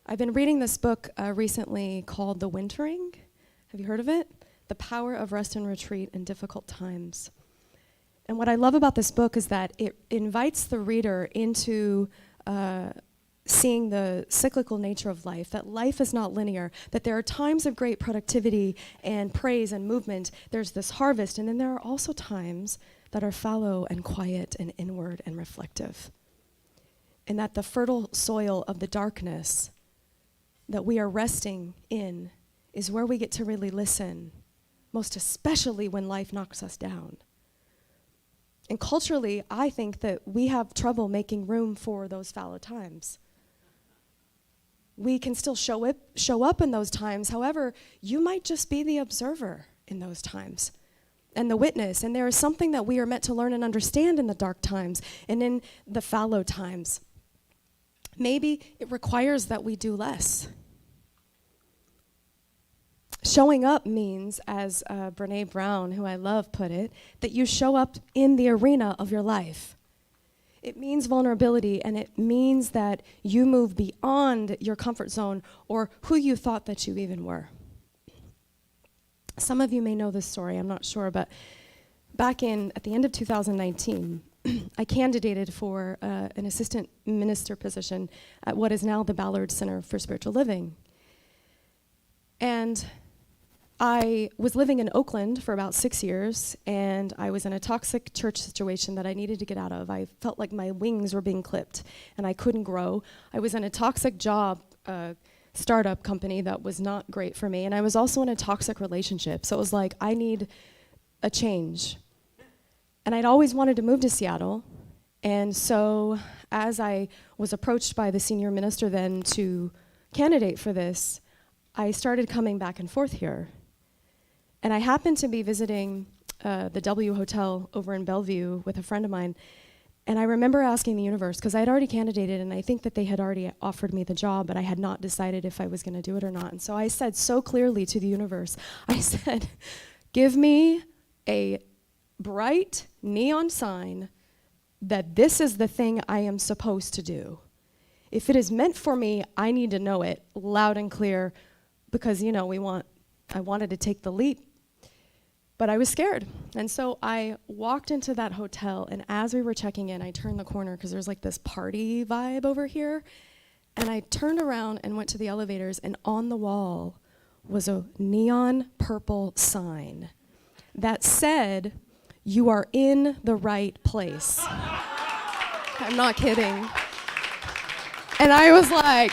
I've been reading this book recently called The Wintering. Have you heard of it? The Power of Rest and Retreat in Difficult Times. And what I love about this book is that it invites the reader into seeing the cyclical nature of life, that life is not linear, that there are times of great productivity and praise and movement. There's this harvest, and then there are also times that are fallow and quiet and inward and reflective. And that the fertile soil of the darkness that we are resting in is where we get to really listen, most especially when life knocks us down. And culturally, I think that we have trouble making room for those fallow times. We can still show up in those times. However, you might just be the observer in those times and the witness. And there is something that we are meant to learn and understand in the dark times and in the fallow times. Maybe it requires that we do less. Showing up means, as Brene Brown, who I love, put it, that you show up in the arena of your life. It means vulnerability, and it means that you move beyond your comfort zone or who you thought that you even were. Some of you may know this story, I'm not sure, but at the end of 2019, I candidated for an assistant minister position at what is now the Ballard Center for Spiritual Living. And I was living in Oakland for about 6 years, and I was in a toxic church situation that I needed to get out of. I felt like my wings were being clipped, and I couldn't grow. I was in a toxic job, startup company that was not great for me, and I was also in a toxic relationship. So it was like, I need a change. And I'd always wanted to move to Seattle, and so as I was approached by the senior minister then to candidate for this, I started coming back and forth here. And I happened to be visiting the W Hotel over in Bellevue with a friend of mine, and I remember asking the universe, because I had already candidated, and I think that they had already offered me the job, but I had not decided if I was going to do it or not. And so I said so clearly to the universe, I said, give me a bright neon sign that this is the thing I am supposed to do. If it is meant for me, I need to know it loud and clear, because, you know, I wanted to take the leap, but I was scared. And so I walked into that hotel, and as we were checking in, I turned the corner because there's like this party vibe over here. And I turned around and went to the elevators, and on the wall was a neon purple sign that said, "You are in the right place." I'm not kidding. And I was like,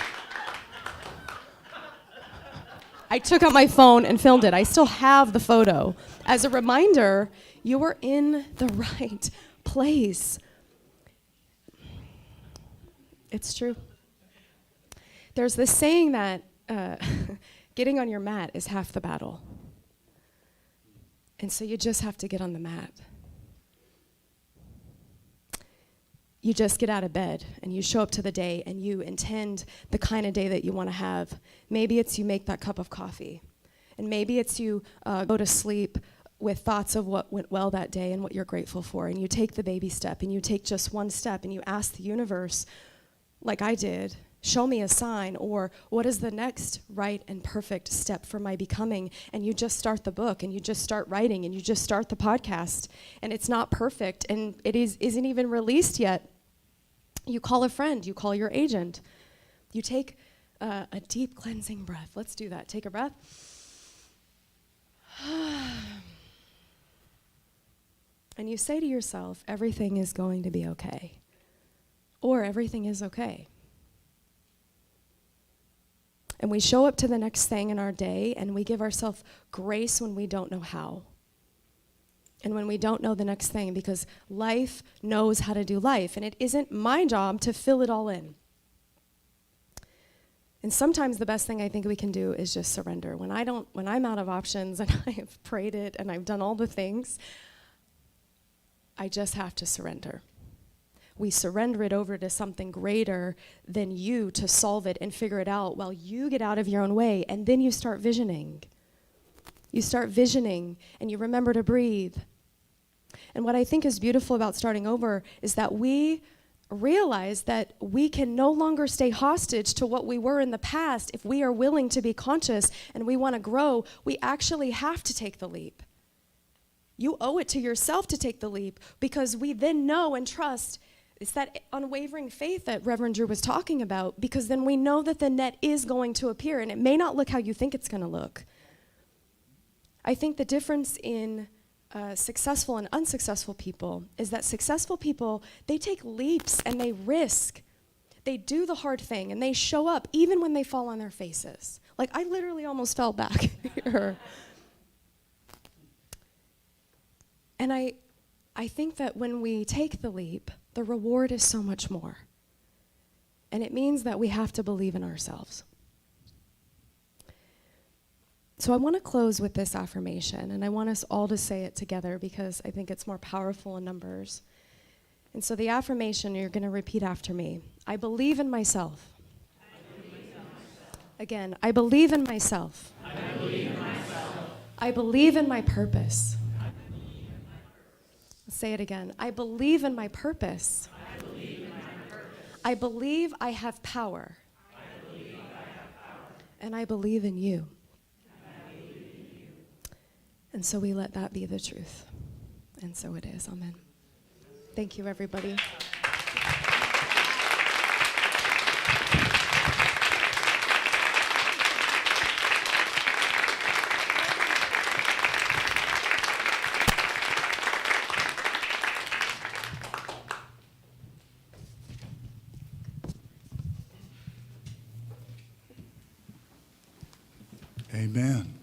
I took out my phone and filmed it. I still have the photo. As a reminder, you are in the right place. It's true. There's this saying that getting on your mat is half the battle. And so you just have to get on the mat. You just get out of bed and you show up to the day and you intend the kind of day that you want to have. Maybe it's you make that cup of coffee. And maybe it's you go to sleep with thoughts of what went well that day and what you're grateful for. And you take the baby step and you take just one step and you ask the universe, like I did, show me a sign, or what is the next right and perfect step for my becoming? And you just start the book, and you just start writing, and you just start the podcast. And it's not perfect, and it isn't even released yet. You call a friend, you call your agent. You take a deep cleansing breath. Let's do that. Take a breath. And you say to yourself, everything is going to be okay. Or everything is okay. And we show up to the next thing in our day, and we give ourselves grace when we don't know how. And when we don't know the next thing, because life knows how to do life, and it isn't my job to fill it all in. And sometimes the best thing I think we can do is just surrender. When I'm out of options and I have prayed it and I've done all the things, I just have to surrender. We surrender it over to something greater than you to solve it and figure it out while you get out of your own way, and then you start visioning. You start visioning and you remember to breathe. And what I think is beautiful about starting over is that we realize that we can no longer stay hostage to what we were in the past. If we are willing to be conscious and we want to grow, we actually have to take the leap. You owe it to yourself to take the leap, because we then know and trust. It's that unwavering faith that Reverend Drew was talking about, because then we know that the net is going to appear, and it may not look how you think it's going to look. I think the difference in successful and unsuccessful people is that successful people, they take leaps and they risk. They do the hard thing and they show up even when they fall on their faces. Like, I literally almost fell back here. And I think that when we take the leap, the reward is so much more. And it means that we have to believe in ourselves. So I want to close with this affirmation, and I want us all to say it together because I think it's more powerful in numbers. And so the affirmation, you're going to repeat after me. I believe in myself. Again, I believe in myself. I believe in my purpose. Let's say it again. I believe in my purpose. I believe I have power. And I believe in you. And so we let that be the truth. And so it is. Amen. Thank you, everybody. Amen.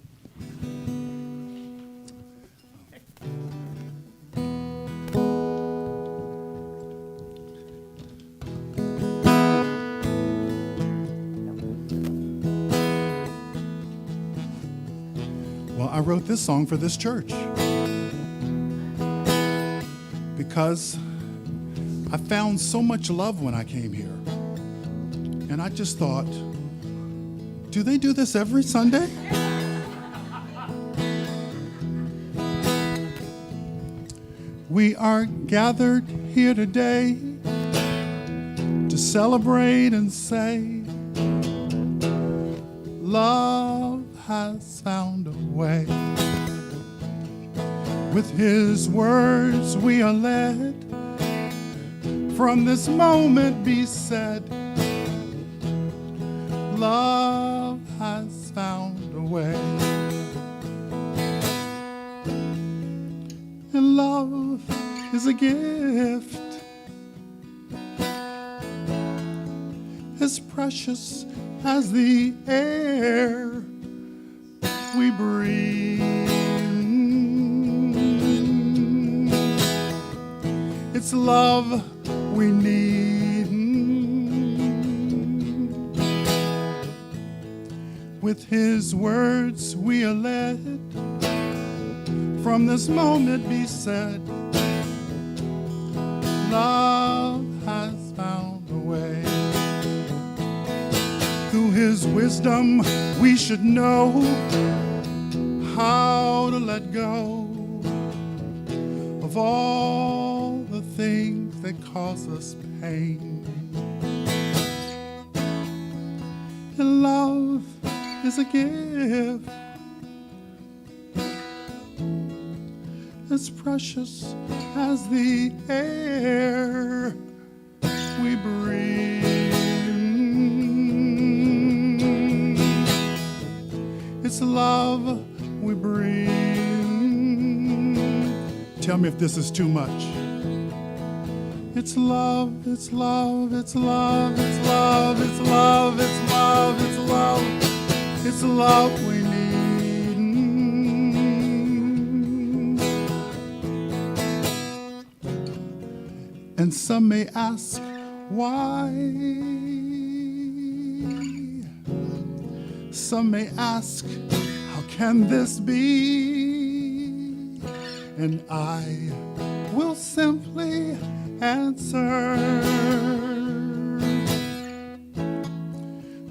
Well, I wrote this song for this church because I found so much love when I came here. And I just thought, do they do this every Sunday? We are gathered here today to celebrate and say, love has found a way. With his words we are led, from this moment be said, love has found a way. And love is a gift as precious as the air we breathe. It's love we need. With his words we are led, from this moment be said, love has found a way. Through his wisdom we should know how to let go of all the things that cause us pain. And love is a gift as precious as the air we breathe. It's love we breathe. Tell me if this is too much. It's love, it's love, it's love, it's love, it's love, it's love, it's love, it's love we need. And some may ask why. Some may ask, how can this be? And I will simply answer,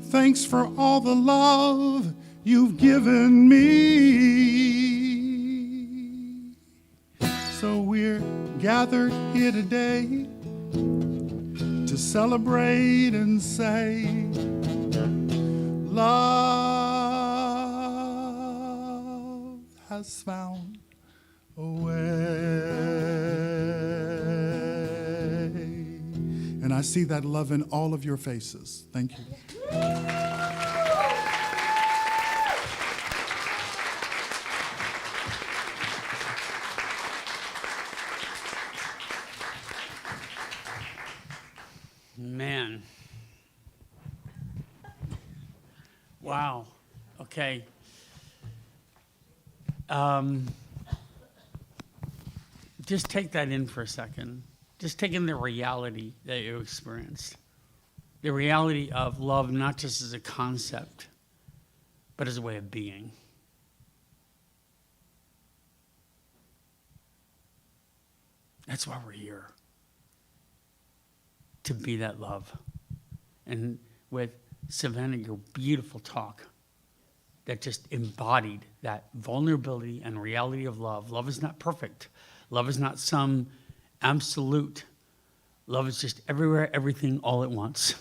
thanks for all the love you've given me. So we're gathered here today to celebrate and say, love has found a way. And I see that love in all of your faces. Thank you. Man. Wow. Okay. Just take that in for a second. Just take in the reality that you experienced. The reality of love, not just as a concept, but as a way of being. That's why we're here. To be that love. And with Savanna, your beautiful talk that just embodied that vulnerability and reality of love. Love is not perfect. Love is not some absolute. Love is just everywhere, everything, all at once.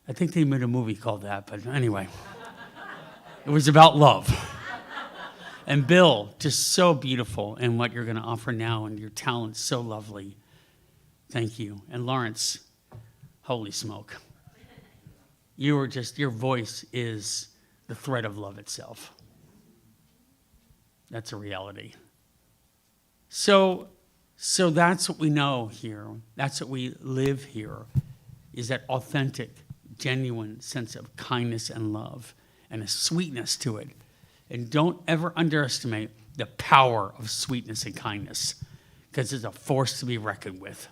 I think they made a movie called that, but anyway. It was about love. And Bill, just so beautiful in what you're going to offer now, and your talent's so lovely. Thank you. And Lawrence, holy smoke. You are just, your voice is the thread of love itself. That's a reality. So that's what we know here. That's what we live here, is that authentic, genuine sense of kindness and love and a sweetness to it And don't ever underestimate the power of sweetness and kindness, because it's a force to be reckoned with.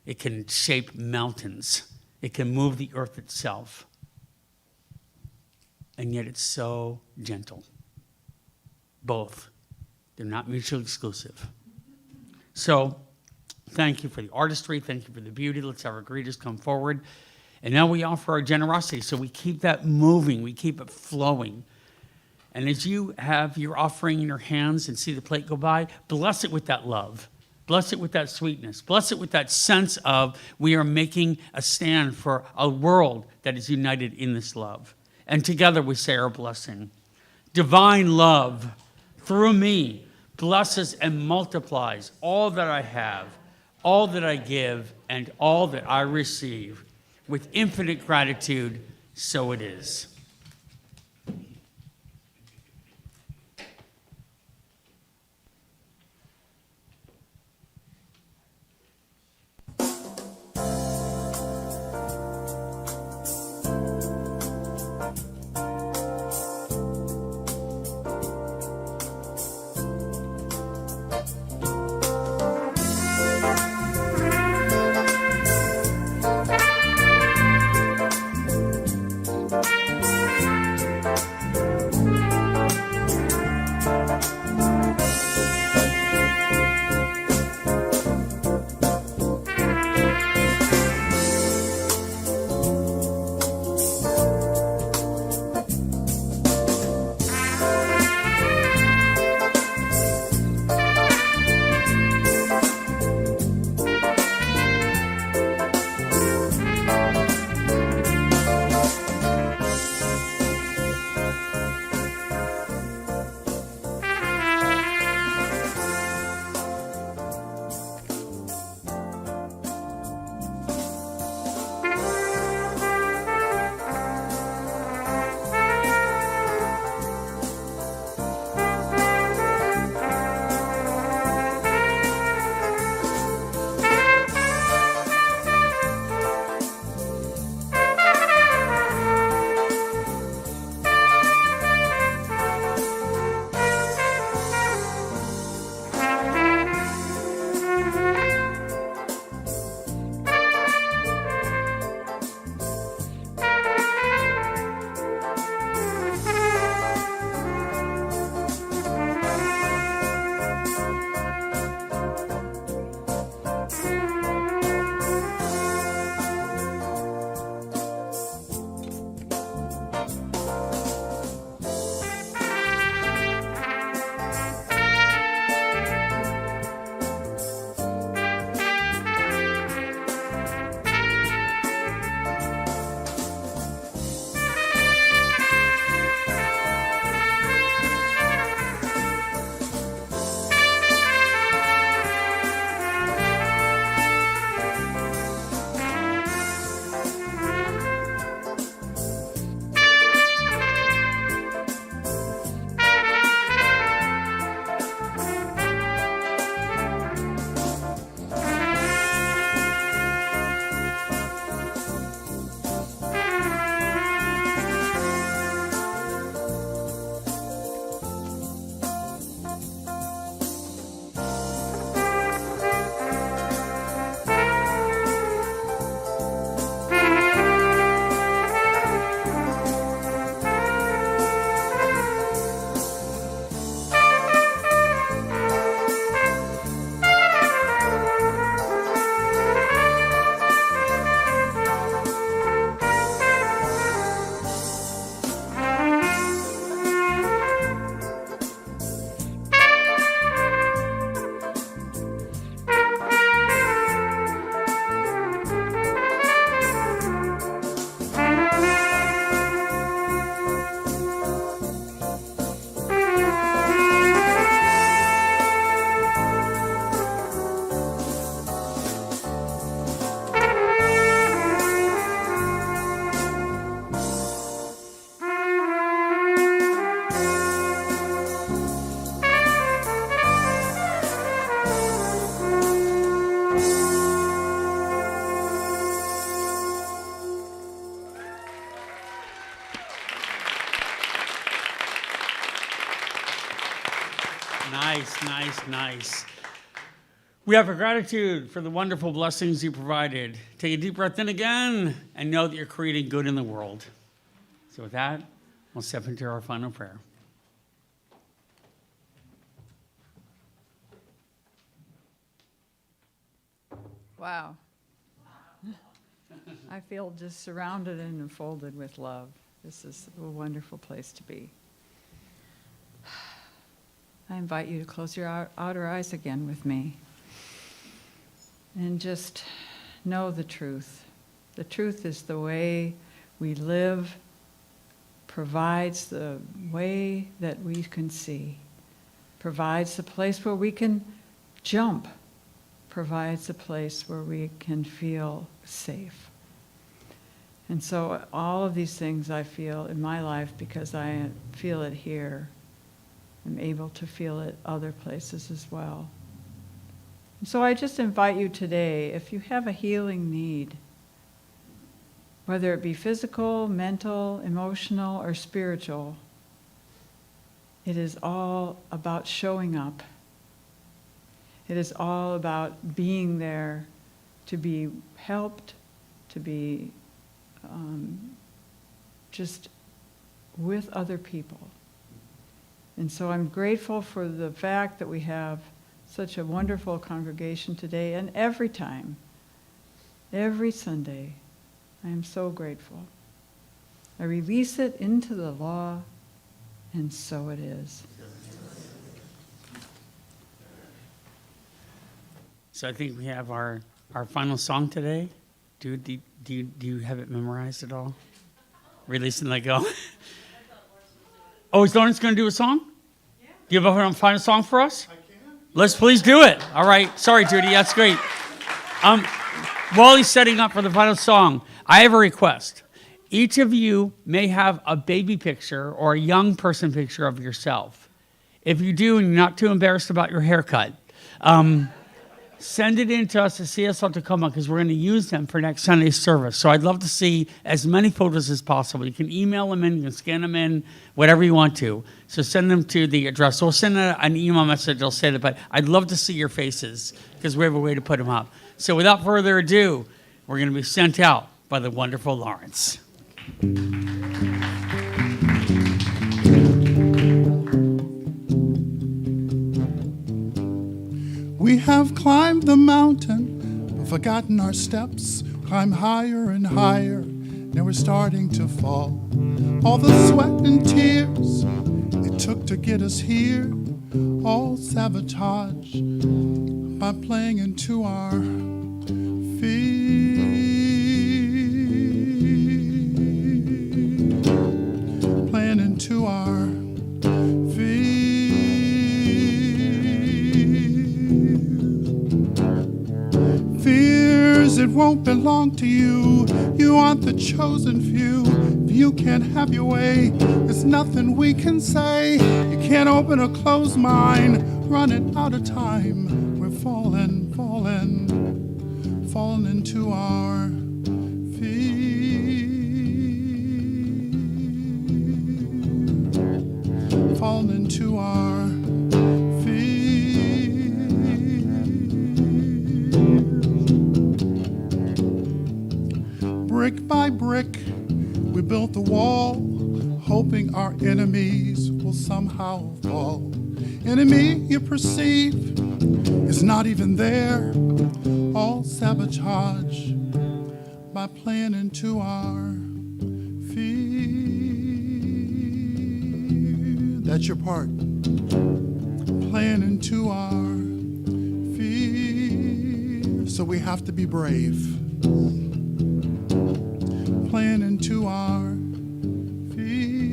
It can shape mountains. It can move the earth itself. And yet it's so gentle. Both. They're not mutually exclusive. So, thank you for the artistry. Thank you for the beauty. Let's have our greeters come forward. And now we offer our generosity. So we keep that moving. We keep it flowing. And as you have your offering in your hands and see the plate go by, bless it with that love. Bless it with that sweetness. Bless it with that sense of we are making a stand for a world that is united in this love. And together we say our blessing. Divine love, through me, blesses and multiplies all that I have, all that I give, and all that I receive. With infinite gratitude, so it is. Nice, nice, nice. We have a gratitude for the wonderful blessings you provided. Take a deep breath in again and know that you're creating good in the world. So with that, we'll step into our final prayer. Wow. I feel just surrounded and enfolded with love. This is a wonderful place to be. I invite you to close your outer eyes again with me and just know the truth. The truth is the way we live, provides the way that we can see, provides the place where we can jump, provides a place where we can feel safe. And so all of these things I feel in my life because I feel it here. I'm able to feel it other places as well. And so I just invite you today, if you have a healing need, whether it be physical, mental, emotional, or spiritual, it is all about showing up. It is all about being there to be helped, to be just with other people. And so I'm grateful for the fact that we have such a wonderful congregation today, and every time, every Sunday, I am so grateful. I release it into the law, and so it is. So I think we have our final song today. Do you have it memorized at all? Release and let go. Oh, is Lawrence going to do a song? Yeah. Do you have a final song for us? I can. Let's please do it. All right. Sorry, Judy. That's great. While he's setting up for the final song, I have a request. Each of you may have a baby picture or a young person picture of yourself. If you do and you're not too embarrassed about your haircut, send it in to us at CSL Tacoma because we're going to use them for next Sunday's service. So I'd love to see as many photos as possible. You can email them in, you can scan them in, whatever you want to. So send them to the address. We'll send an email message. They'll say that, but I'd love to see your faces because we have a way to put them up. So without further ado, we're going to be sent out by the wonderful Lawrence. We have climbed the mountain, but forgotten our steps. Climb higher and higher, now we're starting to fall. All the sweat and tears it took to get us here, all sabotage by playing into our fear. Playing into our fears. It won't belong to you. You aren't the chosen few. If you can't have your way, there's nothing we can say. You can't open a closed mind, running out of time. We're falling into our fear. Falling into our brick by brick, we built the wall, hoping our enemies will somehow fall. Enemy you perceive is not even there, all sabotage by playing into our fear. That's your part, playing into our fear. So we have to be brave. Playing into our fears.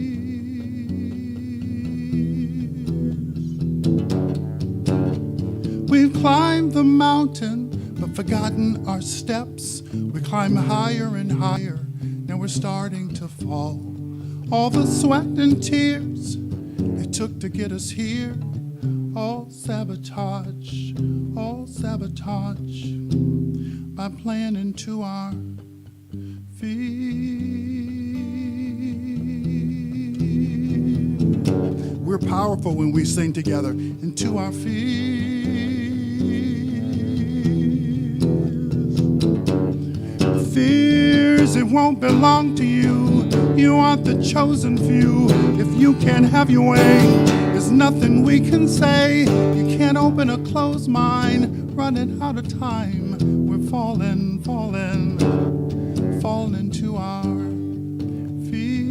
We've climbed the mountain, but forgotten our steps. We climb higher and higher, now we're starting to fall. All the sweat and tears it took to get us here, all sabotage by playing into our fear. We're We're powerful when we sing together. Into our fears, it won't belong to you. You aren't the chosen few. If you can't have your way, there's nothing we can say. You can't open a closed mind, running out of time. We're falling, falling, falling into our feet.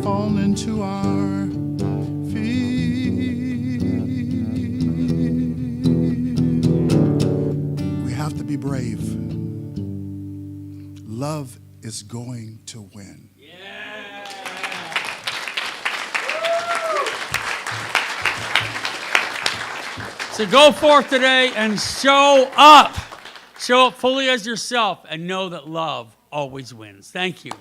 Falling into our feet. We have to be brave. Love is going to win. So go forth today and show up. Show up fully as yourself and know that love always wins. Thank you.